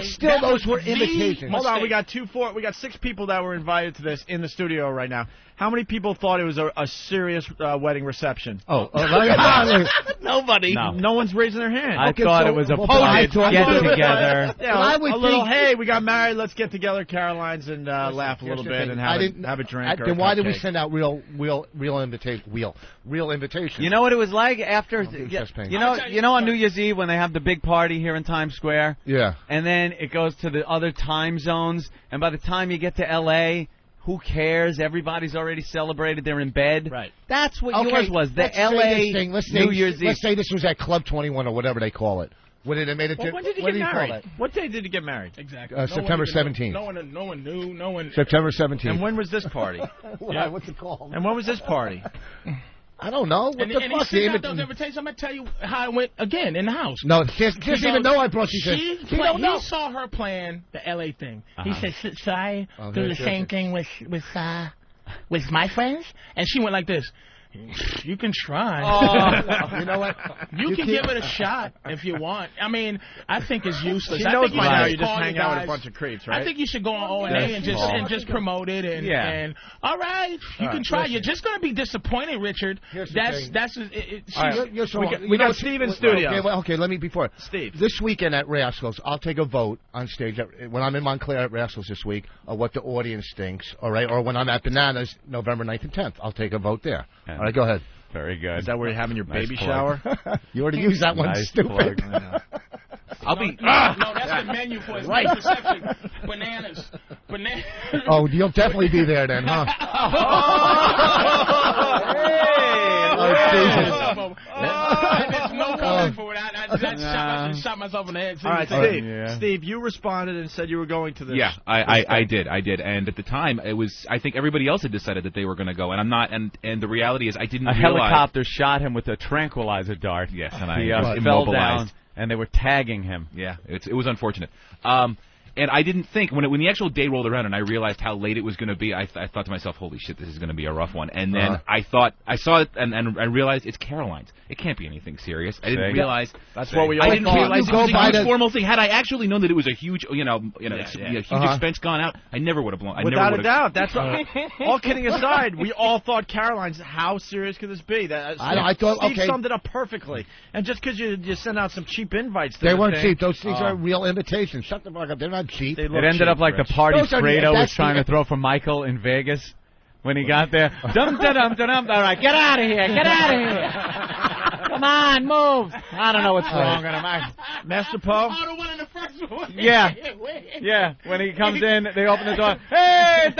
still, those were imitations. Hold on, we got 6 people that were invited to this in the studio right now. How many people thought it was a serious wedding reception? Nobody. No one's raising their hand. I thought it was a polite get-together. A little, hey, we got married, let's get together at Caroline's and laugh a little bit and have a drink. Then why did we send out real invitations? You know what it was like after... You know on New Year's Eve when they have the big party here in Times Square? Yeah. And then it goes to the other time zones, and by the time you get to L.A., who cares? Everybody's already celebrated. They're in bed. Right. That's what yours was. The L.A. New Year's Eve. Let's say this was at Club 21 or whatever they call it. When did it when did you get married? What day did you get married? Exactly. September 17th. No one knew. September 17th. And when was this party? What's it called? And when was this party? I don't know. What the fuck? And he sent out those invitations. I'm going to tell you how it went again in the house. No, she doesn't even know I brought you He saw her plan the L.A. thing. He said, should I do the same thing with my friends? And she went like this. You can try. You know what? You can give it a shot if you want. I mean, I think it's useless. She knows by now you just hang out with a bunch of creeps, right? I think you should go on O&A and just promote it and all right, you can try. You're just going to be disappointed, Richard. We got Steve in studio. Okay, let me before Steve. This weekend at Rascals, I'll take a vote on stage when I'm in Montclair at Rascals this week of what the audience thinks. All right, or when I'm at Bananas November 9th and 10th, I'll take a vote there. All right, go ahead. Very good. Is that where you're having your baby shower? You already used that one, stupid. I'll be... No, that's the menu for his reception. Bananas. Oh, you'll definitely be there then, huh? Hey! There's no comment for it. I shot myself in the head. All right, Steve. Steve, you responded and said you were going to this. Yeah, I did. And at the time, it was. I think everybody else had decided that they were going to go, and I'm not. And the reality is, I didn't realize. A helicopter shot him with a tranquilizer dart. Yes, and he fell down, and they were tagging him. Yeah, it was unfortunate. And I didn't think, when the actual day rolled around and I realized how late it was going to be, I thought to myself, holy shit, this is going to be a rough one. And then I saw it and I realized it's Caroline's. It can't be anything serious. I didn't realize. That's what we all I didn't realize it was a huge the formal thing. Had I actually known that it was a huge, huge expense gone out, I never would have blown. Without a doubt. That's what, all kidding aside, we all thought Caroline's, how serious could this be? I thought, Steve summed it up perfectly. And just because you send out some cheap invites to they weren't cheap. Those things are real invitations. Shut the fuck up. They're not cheap. It ended up like the party Fredo was trying to throw for Michael in Vegas when he got there. Dum-da-dum-da-dum. All right, get out of here. Get out of here. Come on, move. I don't know what's wrong with him. Master Poe? Oh, the one in the first one. Yeah. Yeah. When he comes in, they open the door. Hey!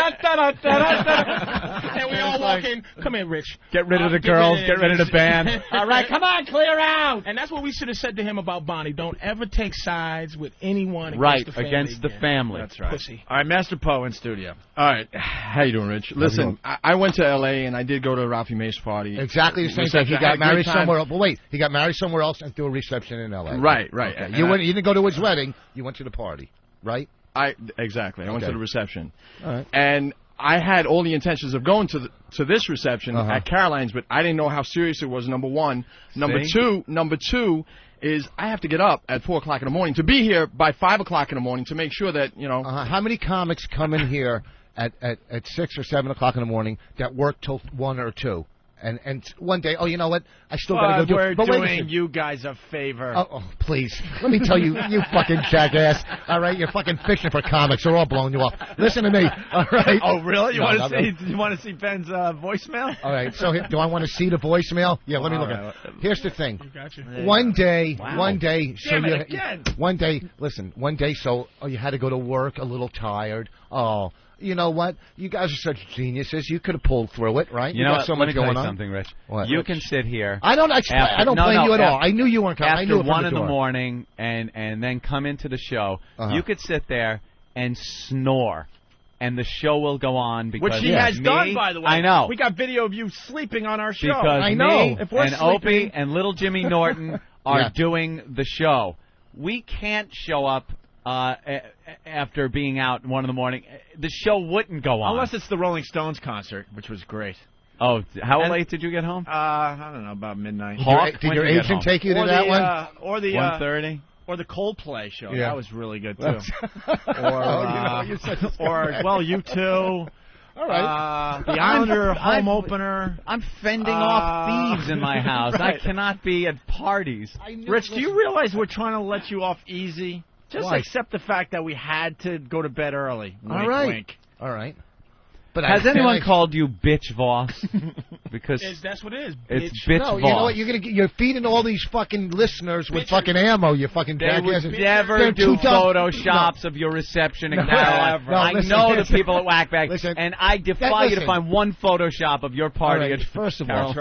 And we all walk in. Come in, Rich. Get rid of the girls. Get rid of the band. All right, come on, clear out. And that's what we should have said to him about Bonnie. Don't ever take sides with anyone against the family. That's right. Pussy. All right, Master Poe in studio. All right. How you doing, Rich? Listen, I went to L.A. and I did go to Ralphie May's party. Exactly the same thing. He got married somewhere else. Well, wait. He got married somewhere else and threw a reception in L.A. Right. Okay. You didn't go to his wedding. You went to the party, right? Exactly. I went to the reception. All right. And I had all the intentions of going to this reception at Caroline's, but I didn't know how serious it was, number one. Number two is I have to get up at 4 o'clock in the morning to be here by 5 o'clock in the morning to make sure that, How many comics come in here at 6 or 7 o'clock in the morning that work till 1 or 2? And one day, you know what? I still got to go do it. But we're doing you guys a favor. Oh, please. Let me tell you, you fucking jackass. All right, you're fucking fishing for comics. They're all blowing you off. Listen to me. All right. Oh, really? You want to see Ben's voicemail? All right. So do I want to see the voicemail? Yeah, let me look at it. Here's the thing. Gotcha. One day, so you had to go to work a little tired. Oh. You know what? You guys are such geniuses. You could have pulled through it, right? You know got so much going on. Something, Rich. What? You can sit here. I don't blame you at all. I knew you weren't coming. After I knew it 1 in the morning and then come into the show. You could sit there and snore, and the show will go on because which he has done, by the way. I know. We got video of you sleeping on our show. Because I know. If and Opie and little Jimmy Norton are doing the show. We can't show up after being out 1 in the morning. The show wouldn't go on. Unless it's the Rolling Stones concert, which was great. Oh, how late did you get home? I don't know, about midnight. Did your agent take you to that one? Or the 1:30? Or the Coldplay show. Yeah. That was really good, too. Or you two. All right. The Islander home opener. I'm fending off thieves in my house. Right. I cannot be at parties. Rich, do you realize we're trying to let you off easy? Just accept the fact that we had to go to bed early. Wink, wink. All right. But has anyone called you Bitch Voss? Because that's what it is. It's Bitch Voss. You know what? You're feeding all these fucking listeners with fucking ammo. You fucking jackass. They would never do photoshops of your reception in Caroline. I know the people at Whackbag, and I defy you to find one Photoshop of your party at First of all,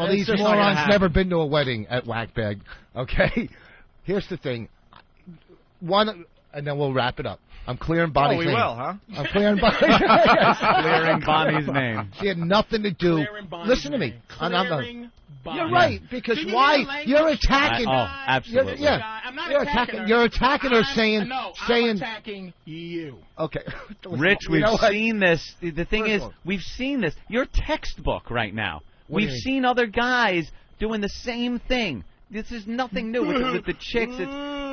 these morons never been to a wedding at Whackbag. Okay? Here's the thing. One, and then we'll wrap it up. I'm clearing Bonnie's name. Oh, we will, huh? I'm clearing Bonnie's clearing Bonnie's name. She had nothing to do. Listen to me. You're right, because why? You're attacking. Absolutely. You're attacking her saying. I'm attacking you. Okay. Rich, we've seen this. The thing is, we've seen this. You're textbook right now. We've seen other guys doing the same thing. This is nothing new with the chicks.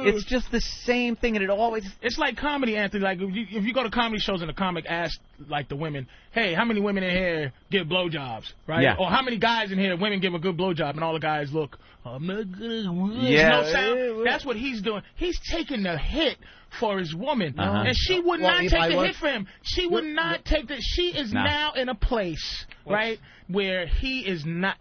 It's just the same thing, and it always... It's like comedy, Anthony. Like, if you go to comedy shows and the comic asks, like, the women, hey, how many women in here give blowjobs, right? Yeah. Or how many guys in here, women give a good blowjob, and all the guys look, I'm not good. Yeah. No sound. That's what he's doing. He's taking the hit for his woman, and she would not take the hit for him. She would not take the... She is now in a place, right, where he is not...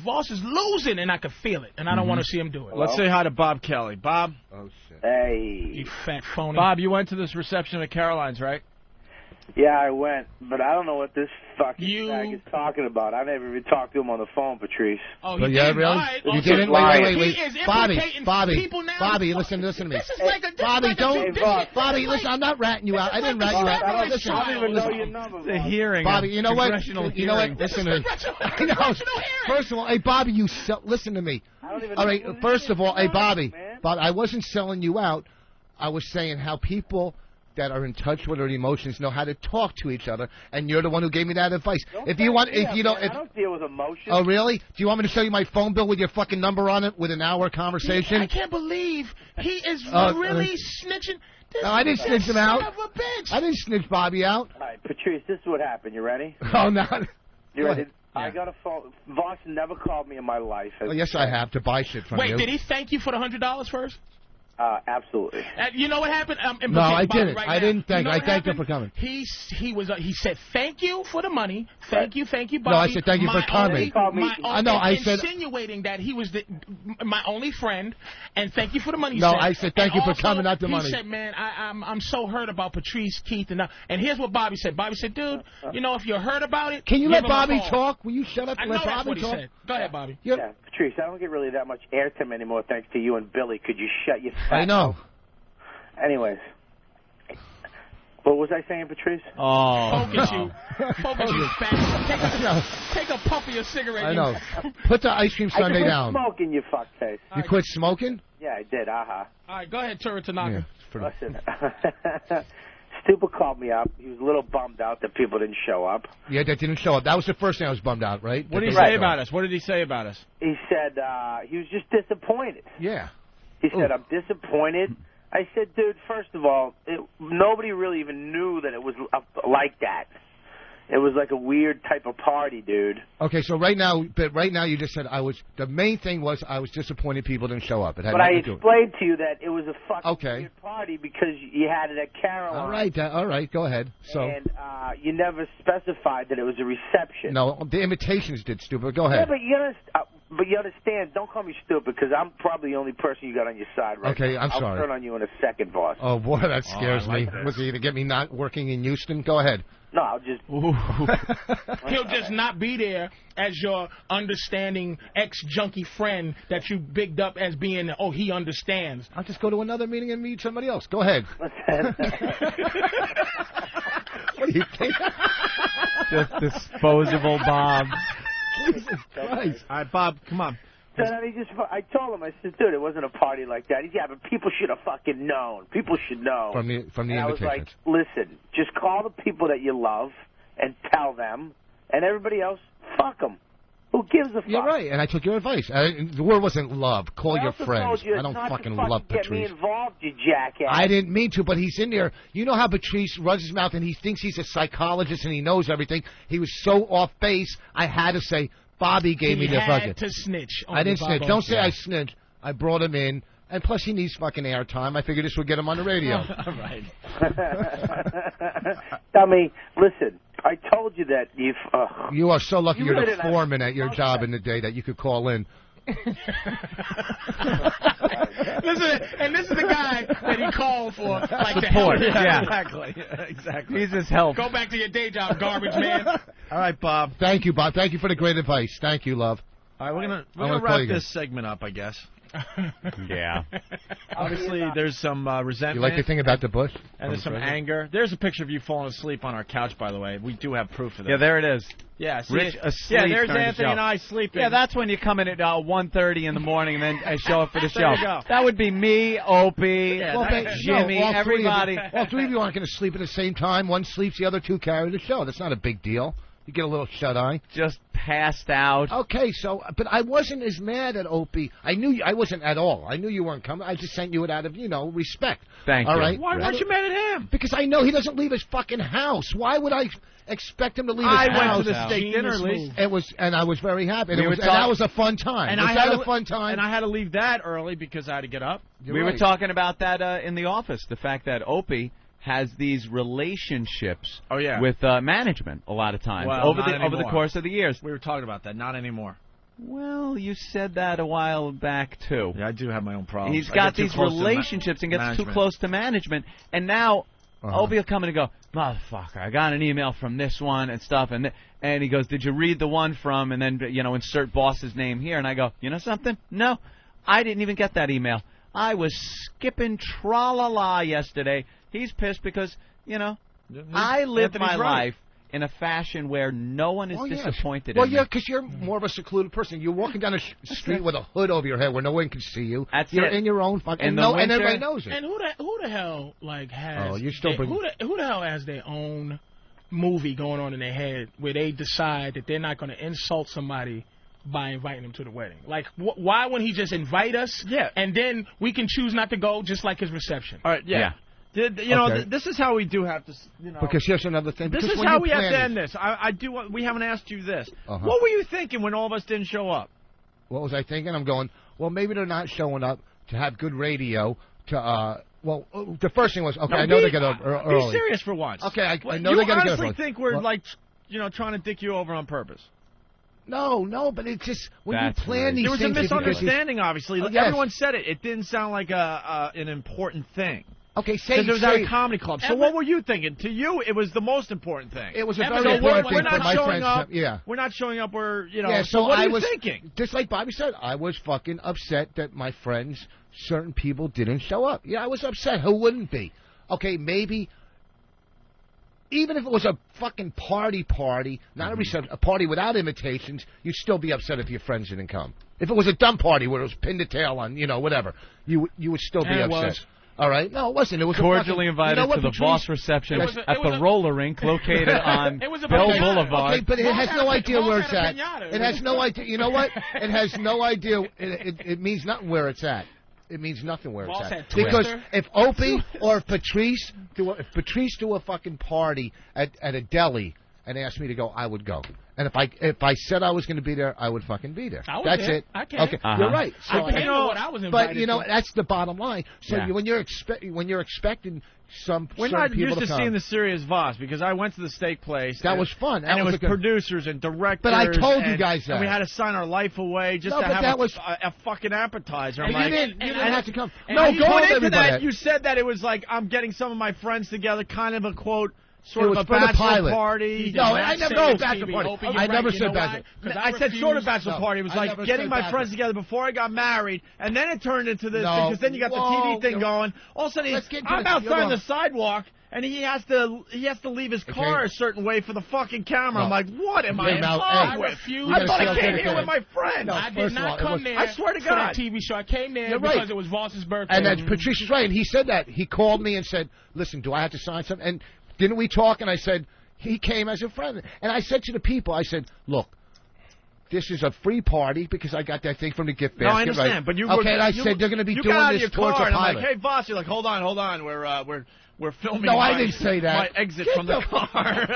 Voss is losing, and I can feel it, and I don't want to see him do it. Let's say hi to Bob Kelly. Bob? Oh, shit. Hey. You fat phony. Bob, you went to this reception at Caroline's, right? Yeah, I went, but I don't know what this fucking bag is talking about. I never even talked to him on the phone, Patrice. Oh, he did? Really? Right. You didn't? Wait. Bobby, listen to me. This is like a Bobby, Bobby, listen, I'm not ratting you out. I didn't rat you out. I don't even know your number. The hearing. Bobby, you know what? Listen to me. First of all, hey, Bobby, listen to me. All right, first of all, hey, Bobby, I wasn't selling you out. I was saying how people that are in touch with their emotions know how to talk to each other, and you're the one who gave me that advice. I don't deal with emotions. Oh, really? Do you want me to show you my phone bill with your fucking number on it with an hour conversation? I can't believe he is really snitching. No, I didn't snitch him out. I didn't snitch Bobby out. All right, Patrice, this is what happened. You ready? Oh, no. You ready? I got a phone. Voss never called me in my life. Oh, yes, I have, to buy shit from you. Wait, did he thank you for the $100 first? Absolutely. You know what happened? No, I didn't. I didn't thank him. I thanked him for coming. He said thank you for the money. Thank you, Bobby. No, I said thank you for coming. I said insinuating that he was my only friend, and thank you for the money. I said thank you for coming, not the money. He said, man, I'm so hurt about Patrice, Keith, and here's what Bobby said. Bobby said, dude, if you're hurt about it, can you let Bobby talk? Will you shut up and let Bobby talk? Go ahead, Bobby. Yeah, Patrice, I don't get really that much airtime anymore thanks to you and Billy. Could you shut your I know. Anyways, what was I saying, Patrice? Focus you, fat. Take a puff of your cigarette. I know. Put the ice cream sundae down. I quit smoking, you fuckface. You quit smoking? Yeah, I did. All right, go ahead, Tura Tanaka. Yeah, listen, Stupid called me up. He was a little bummed out that people didn't show up. Yeah, that didn't show up. That was the first thing I was bummed out, right? What did he say about us? What did he say about us? He said he was just disappointed. Yeah. He said, I'm disappointed. I said, dude, first of all, nobody really even knew that it was like that. It was like a weird type of party, dude. Okay, so right now you just said the main thing was I was disappointed people didn't show up. But I explained to you that it was a fucking weird party because you had it at Caroline. All right, go ahead. So. And you never specified that it was a reception. No, the invitations did, stupid. Go ahead. Yeah, but you understand, don't call me stupid because I'm probably the only person you got on your side right now. Okay, I'm sorry. I'll turn on you in a second, boss. Oh, boy, that scares me. Was he going to get me not working in Houston? Go ahead. No, I'll just... He'll just not be there as your understanding ex-junkie friend that you bigged up as being, he understands. I'll just go to another meeting and meet somebody else. Go ahead. What do you think? Just disposable Bob. Jesus Christ. All right, Bob, come on. I told him, I said, dude, it wasn't a party like that. He said, yeah, but people should have fucking known. People should know. From the invitations. I was like, listen, just call the people that you love and tell them, and everybody else, fuck them. Who gives a fuck? You're right, and I took your advice. The word wasn't love. Call your friends. I don't fucking love Patrice. Get me involved, you jackass. I didn't mean to, but he's in there. You know how Patrice runs his mouth and he thinks he's a psychologist and he knows everything. He was so off base, I had to say, Bobby gave me the bucket. He had to snitch. I didn't snitch. Don't say I snitched. I brought him in. And plus, he needs fucking airtime. I figured this would get him on the radio. All right. Dummy, listen. I told you that if... you are so lucky you're the foreman at your job in the day that you could call in. Listen, and this is the guy that he called for, like support. Yeah, exactly. He's his help. Go back to your day job, garbage man. All right, Bob. Thank you, Bob. Thank you for the great advice. Thank you, love. All right, we're gonna wrap this segment up, I guess. Yeah. Obviously, there's some resentment. You like the thing about the bush? And there's some anger. There's a picture of you falling asleep on our couch, by the way. We do have proof of this. Yeah, there it is. Yeah, Rich asleep. Yeah, there's Anthony and I sleeping. Yeah, that's when you come in at 1:30 in the morning and then I show up for the show. You go. That would be me, Opie, Jimmy, everybody. All three of you aren't going to sleep at the same time. One sleeps, the other two carry the show. That's not a big deal. You get a little shut-eye. Just passed out. Okay, but I wasn't as mad at Opie. I knew I wasn't at all. I knew you weren't coming. I just sent you it out of, respect. Thank you. All right? Why weren't you mad at him? Because I know he doesn't leave his fucking house. Why would I expect him to leave his house? I went to the steak dinner, at least. And I was very happy. And that was a fun time. And I had a fun time. And I had to leave that early because I had to get up. We were talking about that in the office, the fact that Opie has these relationships with management a lot of times over the course of the years. We were talking about that. Not anymore. Well, you said that a while back, too. Yeah, I do have my own problems. He's got these relationships and gets too close to management. And now Opie will come in and go, motherfucker, I got an email from this one and stuff, and he goes, did you read the one from, and then, insert boss's name here, and I go, you know something? No, I didn't even get that email. I was skipping tra-la-la yesterday. He's pissed because, I live my life in a fashion where no one is disappointed in me. Well, because you're more of a secluded person. You're walking down the street with a hood over your head where no one can see you. You're in your own fucking... And everybody knows it. And who the hell, has... Oh, you still bring... Who the hell has their own movie going on in their head where they decide that they're not going to insult somebody by inviting them to the wedding? Like, why wouldn't he just invite us? Yeah. And then we can choose not to go, just like his reception. All right, yeah. This is how we do have to, Because here's another thing. This is how we have to end this. We haven't asked you this. What were you thinking when all of us didn't show up? What was I thinking? I'm going, well, maybe they're not showing up to have good radio, well, the first thing was, okay, I know they get up early. Be serious for once. Okay, I know they got to get up early. You honestly think we're, trying to dick you over on purpose? No, but it's just when you plan these things. There was a misunderstanding, obviously. Everyone said it. It didn't sound like an important thing. Okay, because it was at a comedy club. So what were you thinking? To you, it was the most important thing. It was a very important thing for my friends. We're not showing up where, Yeah, so what are you thinking? Just like Bobby said, I was fucking upset that my friends, certain people, didn't show up. Yeah, I was upset. Who wouldn't be? Okay, maybe... Even if it was a fucking party, not a party without invitations, you'd still be upset if your friends didn't come. If it was a dumb party where it was pin to tail on, whatever, you would still be upset. All right? No, it wasn't. It was cordially invited to the Voss reception at the roller rink located on Bell Boulevard. Okay, but it has no idea where it's at. It has no idea. You know what? It has no idea. It means nothing where it's at. It means nothing where it's at. Because if Opie or if Patrice do a fucking party at a deli and asked me to go, I would go. And if I said I was going to be there, I would fucking be there. That's it. I can't. Okay, you're right. So I know what I was invited to. That's the bottom line. So when you're expecting we're not used to seeing the serious Voss because I went to the steak place. That was fun. And it was producers and directors. But I told you guys that. And we had to sign our life away just to have a fucking appetizer. You didn't have to come. No, going into that, you said that it was like I'm getting some of my friends together, kind of a quote. Sort of a bachelor party. No, I never said bachelor party. I never said bachelor. I said sort of bachelor party. It was like getting my friends together before I got married, and then it turned into this because then you got the TV thing going. All of a sudden, I'm outside on the sidewalk. And he has to leave his car a certain way for the fucking camera. I'm like, what am I involved with? I thought I came here with my friend. I did not come there. I swear to God. For that TV show. I came there because it was Voss's birthday. And then Patrice is right. And he said that. He called me and said, listen, do I have to sign something? And didn't we talk? And I said, he came as a friend. And I said to the people, I said, look, this is a free party because I got that thing from the gift basket. No, I understand. Right? But you okay, and I said they're going to be doing this towards a pilot. I'm like, hey, Voss, you're like, hold on. We're filming. No, I didn't say that. My exit from the car.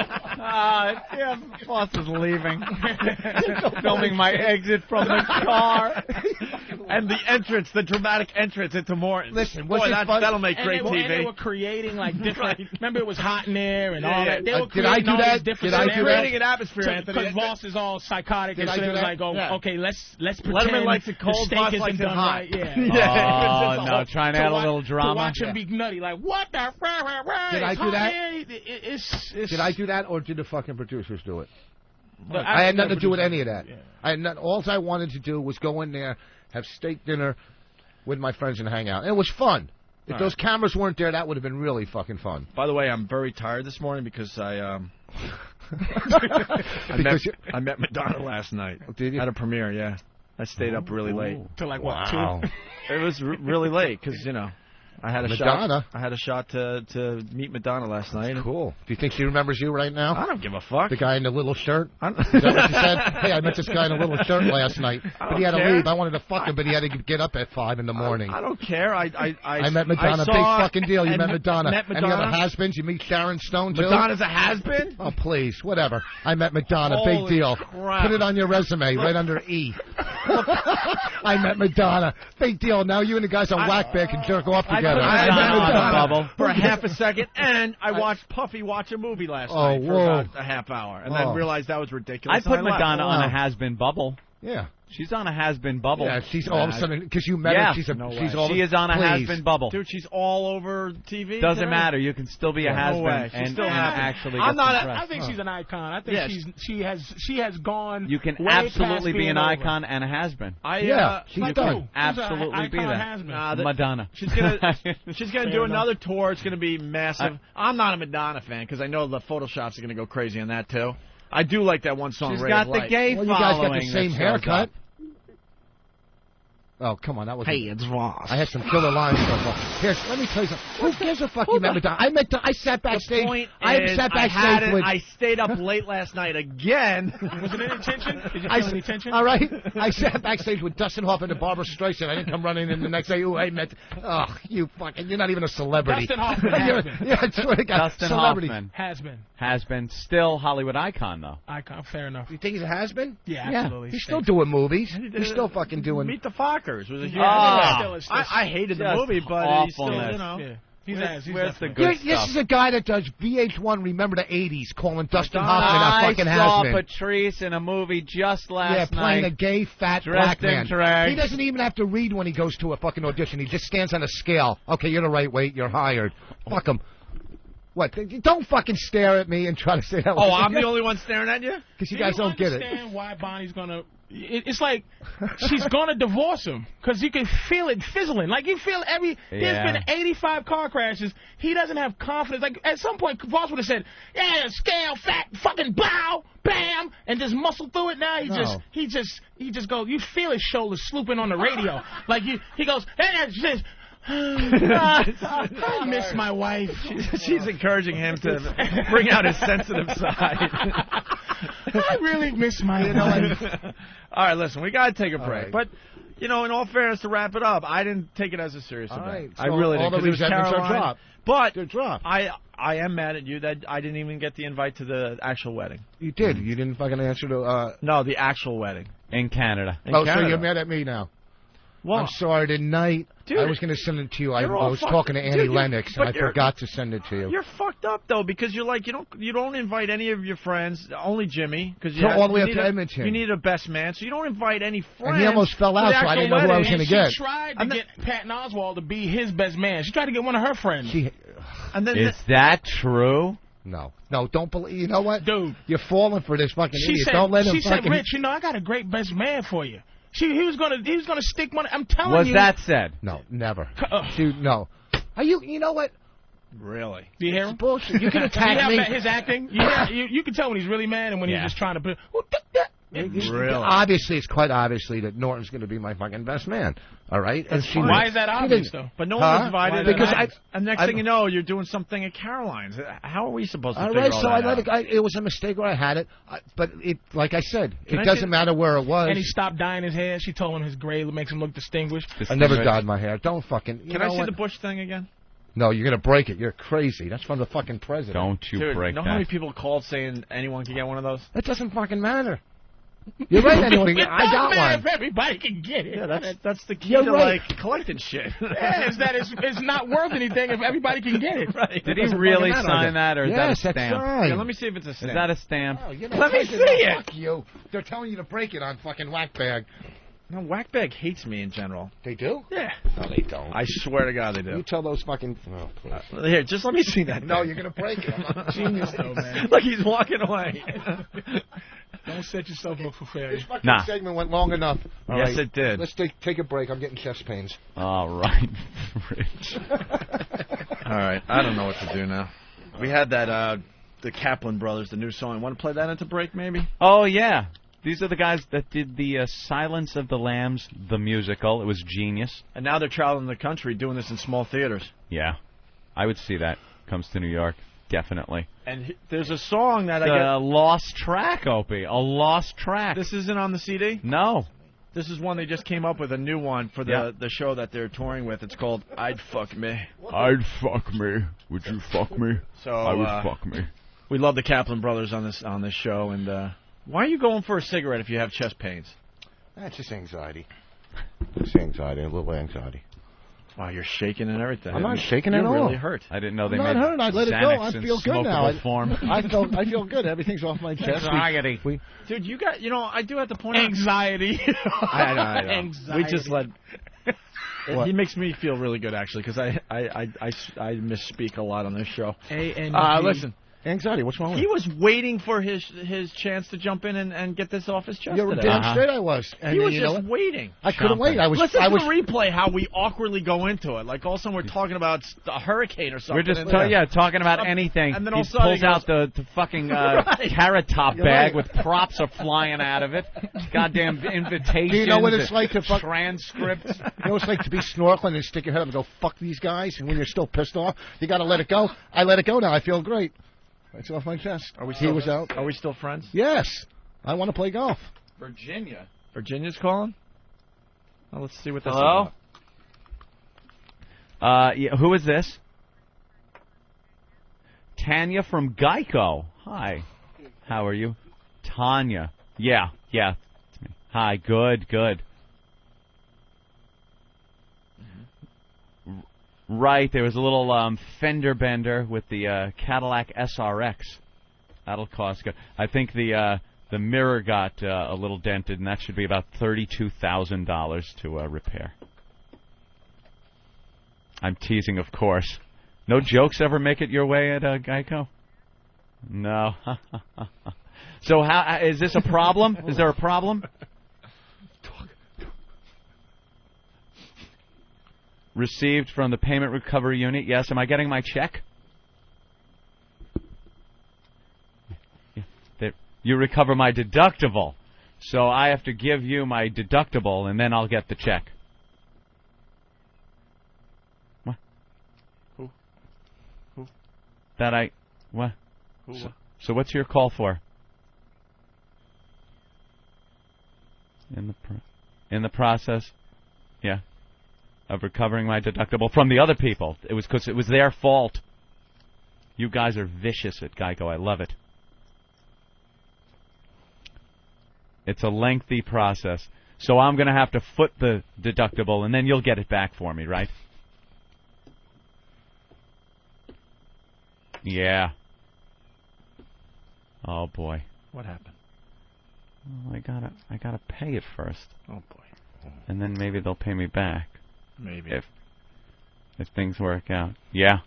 Yeah, Voss is leaving. Filming my exit from the car. And the entrance, the dramatic entrance into Morton. Listen, that'll make great TV. And they were creating like different. Remember, it was hot in there and all that. They were did I do that? Did I do that? Creating an atmosphere, Anthony. Because Voss is all psychotic, and so it was like, okay, let's pretend Letterman likes it cold, Voss likes it hot. Right. Yeah. Oh no, trying to add a little drama. To watch him be nutty, like what the. Did I do that? Did I do that, or did the fucking producers do it? I had nothing to do with any of that. Yeah. All I wanted to do was go in there, have steak dinner with my friends, and hang out. And it was fun. If those cameras weren't there, that would have been really fucking fun. By the way, I'm very tired this morning because I met Madonna last night. Did you? At a premiere, yeah. I stayed up really late. Till like what, 2? It was really late because I had a Madonna. shot. I had a shot to meet Madonna last night. Cool. Do you think she remembers you right now? I don't give a fuck. The guy in the little shirt? Is that what you said? Hey, I met this guy in a little shirt last night, but he had to leave. I wanted to fuck him, but he had to get up at 5 in the morning. I don't care. I met Madonna. Big fucking deal. You met Madonna. Any other has-beens? You meet Sharon Stone, too? Madonna's a has-been? Oh, please. Whatever. I met Madonna. Holy big deal. Crap. Put it on your resume, right under E. I met Madonna. Big deal. Now you and the guys on Whackback can jerk off together. I met Madonna for a half a second, and I watched Puffy watch a movie last night for about a half hour, and then realized that was ridiculous. I put Madonna on a has-been bubble. Yeah. She's on a has-been bubble. Yeah, she's all of a sudden, because you met her, she is on a has-been bubble. Dude, she's all over TV. Doesn't matter. You can still be a has-been and actually get some press. I think she's an icon. I think she has gone. You can absolutely be an icon and a has-been. She's done. Absolutely be that. Madonna. She's gonna do another tour. It's gonna be massive. I'm not a Madonna fan because I know the Photoshops are gonna go crazy on that too. I do like that one song. She's got the gay following. You guys got the same haircut. Oh, come on, that was. Hey, it's Ross. I had some killer lines so far. Here, let me tell you something. Who gives a fuck? You met Madonna? I sat backstage. I stayed up late last night again. Was it any tension? Did you feel any tension? All right. I sat backstage with Dustin Hoffman and Barbara Streisand. I didn't come running in the next day. Ooh, I met. Oh, you fucking. You're not even a celebrity. Dustin Hoffman. I swear to God. Dustin Hoffman has been still Hollywood icon though. Icon, fair enough. You think he's a has been? Yeah, absolutely. He's still doing movies. He's still fucking doing. Meet the Fockers was a huge. I hated the movie, but he's still, you know. Yeah. Where's the good stuff? This is a guy that does VH1 Remember the 80s, calling Dustin Hoffman a fucking has-been. I saw Patrice in a movie just last night. Playing a gay, fat black man. Drag. He doesn't even have to read when he goes to a fucking audition. He just stands on a scale. Okay, you're the right weight. You're hired. Fuck him. What? Don't fucking stare at me and try to say that. Oh, I'm the only one staring at you? Because you guys don't get it. I understand why Bonnie's gonna. It's like she's gonna divorce him because you can feel it fizzling. Like you feel there's been 85 car crashes. He doesn't have confidence. Like at some point, Voss would have said, "Yeah, scale, fat, fucking blow, bam," and just muscle through it. Now he just goes. You feel his shoulders slooping on the radio. Like he goes, "Hey, that's I miss my wife." She's encouraging him to bring out his sensitive side. I really miss my wife. All right, listen, we got to take a break. Right. But, you know, in all fairness, to wrap it up, I didn't take it as a serious event. Right. So I really didn't. All the resentments are dropped. But they're dropped. I am mad at you that I didn't even get the invite to the actual wedding. You did. You didn't fucking answer to... No, the actual wedding. In Canada. So you're mad at me now. Well, I'm sorry, tonight dude, I was going to send it to you. I was talking to Annie Lennox, and I forgot to send it to you. You're fucked up, though, because you're like, you don't invite any of your friends, only Jimmy. Cause all the way up to Edmonton. You need a best man, so you don't invite any friends. And he almost fell out, so I didn't know who I was going to get. She tried to get Patton Oswalt to be his best man. She tried to get one of her friends. Is that true? No, don't believe. You know what? Dude. You're falling for this fucking idiot. Don't let him She said, Rich, I got a great best man for you. He was gonna stick one. I'm telling you. Was that said? No, never. No. Are you? You know what? Really? Do you hear him? Bullshit. You can attack me. His acting. You can tell when he's really mad and when he's just trying to put. Really? Obviously, it's quite obviously that Norton's going to be my fucking best man. All right? And why is that obvious, though? But no one was invited. Because and next thing you know, you're doing something at Caroline's. How are we supposed to figure all that out? All right, so it was a mistake where I had it. But like I said, it doesn't matter where it was. And he stopped dyeing his hair. She told him his gray makes him look distinguished. I never dyed my hair. Don't fucking... Can I see the Bush thing again? No, you're going to break it. You're crazy. That's from the fucking president. Don't you break that. You know how many people called saying anyone can get one of those? That doesn't fucking matter. You're right, anyone. I got one. If everybody can get it. Yeah, that's the key to like collecting shit. Yeah, is that it's not worth anything if everybody can get it. Right. Did he really sign that, or is that a stamp? Right. Yeah, let me see if it's a stamp. Is that a stamp? Oh, let me see it. Fuck you. They're telling you to break it on fucking Whackbag. No, Whackbag hates me in general. They do? Yeah. No, they don't. I swear to God they do. You tell those fucking... Oh, here, just let me see that. No, you're going to break it. I'm not a genius, though, man. Look, he's walking away. Don't set yourself up for failure. This fucking segment went long enough. Yes, it did. Let's take a break. I'm getting chest pains. All right, Rich. All right. I don't know what to do now. We had that, the Kaplan Brothers, the new song. Want to play that into break, maybe? Oh, yeah. These are the guys that did the Silence of the Lambs, the musical. It was genius. And now they're traveling the country doing this in small theaters. Yeah. I would see that. Comes to New York. Definitely. And there's a song that I get... A lost track, Opie. A lost track. This isn't on the CD? No. This is one they just came up with, a new one for the show that they're touring with. It's called I'd Fuck Me. I'd fuck me. Would you fuck me? So I would fuck me. We love the Kaplan Brothers on this show. And why are you going for a cigarette if you have chest pains? That's just anxiety. Just anxiety, a little anxiety. Wow, you're shaking and everything. I'm not shaking at all. You're really hurt. I didn't know they I'm made not hurt. I let it go. I feel good now. Form. I feel good. Everything's off my chest. Anxiety. Dude, you got. I do have to point out. Anxiety. I know. Anxiety. We just let. He makes me feel really good, actually, because I misspeak a lot on this show. Listen. Anxiety, what's wrong with He was waiting for his chance to jump in and get this off his chest You're today. damn straight I was. And he was just waiting. I couldn't wait. Listen to the replay how we awkwardly go into it. Like all of a sudden we're talking about a hurricane or something. We're just talking about anything. And then he pulls out the fucking carrot top bag with props are flying out of it. Goddamn invitations. Do you know what it's like to transcripts? You know what it's like to be snorkeling and stick your head up and go, fuck these guys? And when you're still pissed off, you got to let it go. I let it go now. I feel great. It's off my chest. He was out. Are we still friends? Yes. I want to play golf. Virginia's calling? Well, let's see what this Hello? is about. Yeah, who is this? Tanya from Geico. Hi. How are you? Tanya. Yeah. It's me. Hi, good. Right, there was a little fender bender with the Cadillac SRX. That'll cost good. I think the mirror got a little dented, and that should be about $32,000 to repair. I'm teasing, of course. No jokes ever make it your way at Geico? No. So how is this a problem? Is there a problem? Received from the payment recovery unit. Yes. Am I getting my check? You recover my deductible. So I have to give you my deductible, and then I'll get the check. What? Who? What? Who? So what's your call for? In the process? Yeah. Of recovering my deductible from the other people. It was because it was their fault. You guys are vicious at Geico. I love it. It's a lengthy process. So I'm going to have to foot the deductible, and then you'll get it back for me, right? Yeah. Oh, boy. What happened? Well, I gotta pay it first. Oh, boy. And then maybe they'll pay me back. Maybe. If things work out. Yeah.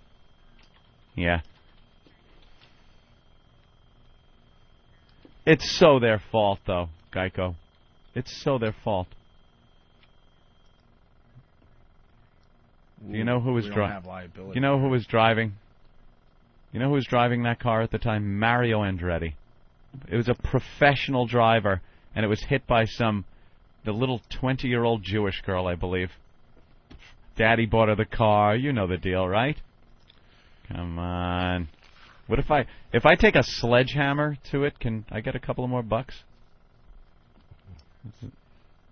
It's so their fault, though, Geico. It's so their fault. Do you know who was driving? You know who was driving? You know who was driving that car at the time? Mario Andretti. It was a professional driver, and it was hit by the little 20-year-old Jewish girl, I believe. Daddy bought her the car. You know the deal, right? Come on. What if I take a sledgehammer to it? Can I get a couple of more bucks?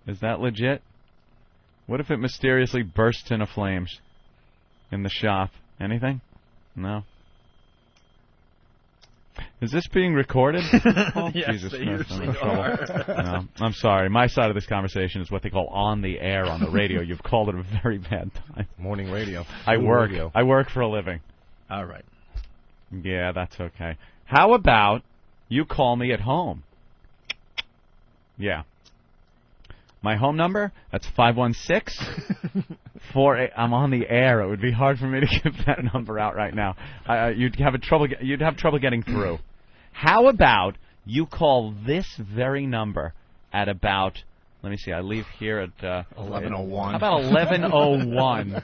Is that legit? What if it mysteriously bursts into flames in the shop? Anything? No. Is this being recorded? Oh, yes, Jesus they Christ, I'm in usually trouble. No, I'm sorry. My side of this conversation is what they call on the air on the radio. You've called it a very bad time. Morning radio. I work for a living. All right. Yeah, that's okay. How about you call me at home? Yeah. My home number? That's 516-48. I'm on the air. It would be hard for me to give that number out right now. You'd have trouble getting through. How about you call this very number at about, let me see, I leave here at 11:01. How about 11:01?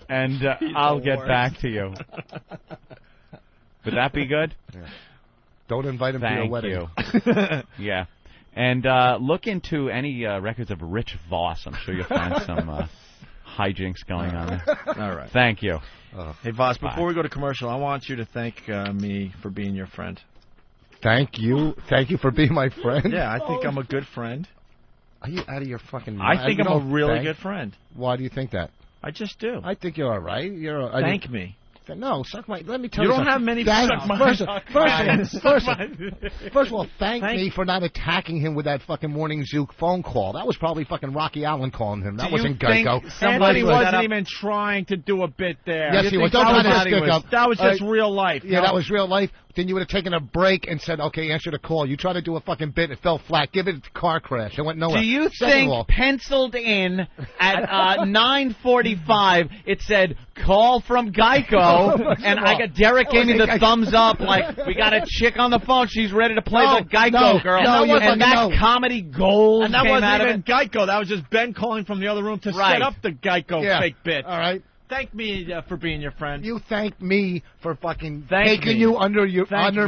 And I'll get back to you. Would that be good? Yeah. Don't invite him to your wedding. Thank you. Yeah. And look into any records of Rich Voss. I'm sure you'll find some hijinks going on there. All right. Thank you. Hey, Voss, before we go to commercial, I want you to thank me for being your friend. Thank you. Thank you for being my friend. Yeah, I think I'm a good friend. Are you out of your fucking mind? I think I'm a really good friend. Why do you think that? I just do. I think you're all right. Thank me. No, suck my. Let me tell you. You don't have many. First of all, thank me for not attacking him with that fucking morning Zook phone call. That was probably fucking Rocky Allen calling him. That wasn't Geico. Somebody wasn't even trying to do a bit there. Yes, he was. Don't try to stick up. That was just real life. Yeah, that was real life. Then you would have taken a break and said, okay, answer the call. You tried to do a fucking bit. It fell flat. Give it a car crash. It went nowhere. Do you think penciled in at 9:45 it said, call from Geico, and I got Derek gave me the thumbs up like, we got a chick on the phone. She's ready to play the Geico girl. And that comedy gold and that came wasn't out even of it. Geico. That was just Ben calling from the other room to set up the Geico fake bit. All right. Thank me for being your friend. You thank me for fucking taking you under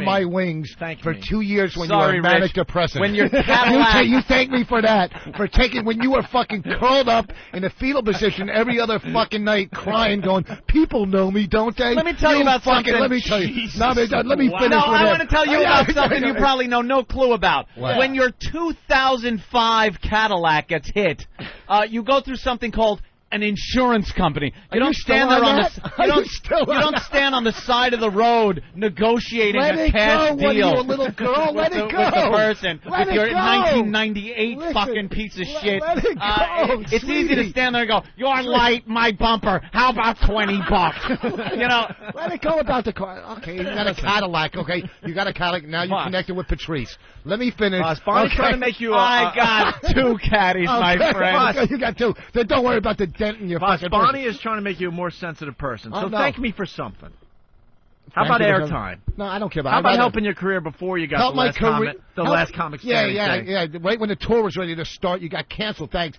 my wings for 2 years when you were manic depressive. When you're Cadillac. You thank me for that. For taking when you were fucking curled up in a fetal position every other fucking night crying, going, people know me, don't they? Let me tell you about something. Let me tell you. Let me finish with I want to tell you about something you probably know no clue about. What? When your 2005 Cadillac gets hit, you go through something called an insurance company. You don't stand there on you don't stand on the side of the road negotiating a cash deal. Let it go. What are you, a little girl? Let it go. With the person. Let with your it go. 1998 fucking piece of shit. Let it go, it's easy to stand there and go, your light, my bumper. How about $20? You know. Let it go about the car. Okay, you got a Cadillac. Okay, you got a Cadillac. Now you're connected with Patrice. Let me finish. Bonnie's trying to make you. I got two caddies, my friend. You got two. Then don't worry about the dent in your fucking Bonnie is trying to make you a more sensitive person. So thank me for something. How Thank about you airtime? No, I don't care about. How about helping your career before you got the last comic? Yeah. Right when the tour was ready to start, you got canceled. Thanks.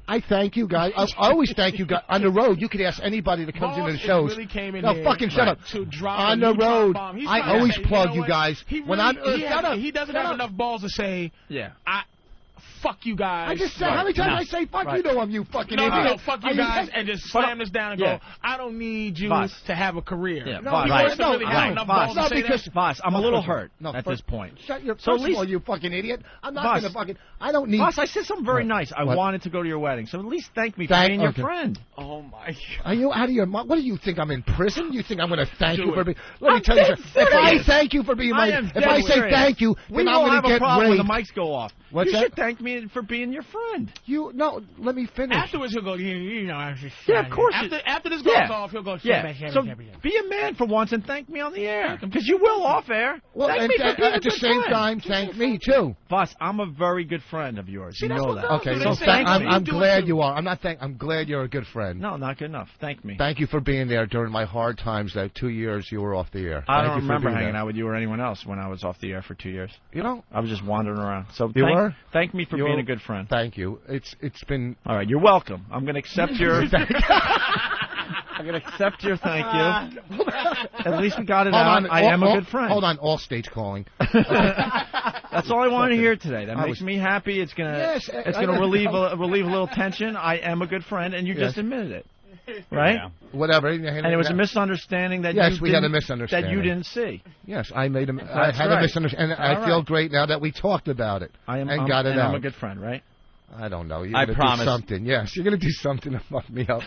I thank you guys. I always thank you guys. On the road, you could ask anybody that comes into the shows. Really came in no, fucking shut up. To drop on the road, I always plug you guys. He doesn't have enough balls to say, fuck you guys. I just said, how many times I say fuck you to them, you fucking idiot? No, fuck you guys, and just slam this down and go, I don't need you to have a career. Yeah, no, Voss, I'm a little hurt at this point. Shut your first of all, you fucking idiot. I'm not going to fucking, I don't need. Voss, I said something very nice. I wanted to go to your wedding, so at least thank me for being your friend. Oh, my God. Are you out of your mind? What do you think, I'm in prison? You think I'm going to thank you for being, let me tell you something. If I thank you for being my, if I say thank you, then I'm going to get raped. When the mics go off. You should thank me for being your friend. Let me finish. Afterwards, he'll go, of course. After this goes off, he'll go, So be a man for once and thank me on the air. Because you will off air. Well, thank me for being at the same time, thank me, too. Voss, I'm a very good friend of yours. You know that. Okay, so I'm glad you are. I'm glad you're a good friend. No, not good enough. Thank me. Thank you for being there during my hard times, that 2 years you were off the air. I don't remember hanging out with you or anyone else when I was off the air for 2 years. I was just wandering around. So thank me for being a good friend. Thank you. It's been all right. You're welcome. I'm going to accept your. I'm going to accept your thank you. At least we got it out. I am a good friend. Hold on, all states calling. That's all I wanted to hear today. That makes me happy. It's going to relieve a little tension. I am a good friend, and you just admitted it. Right? Yeah. Whatever. And it was a misunderstanding that we had a misunderstanding that you didn't see. Yes, I had a misunderstanding, and I feel great now that we talked about it got it out. I'm a good friend, right? I don't know. You're going to do something. Yes, you're going to do something to fuck me up.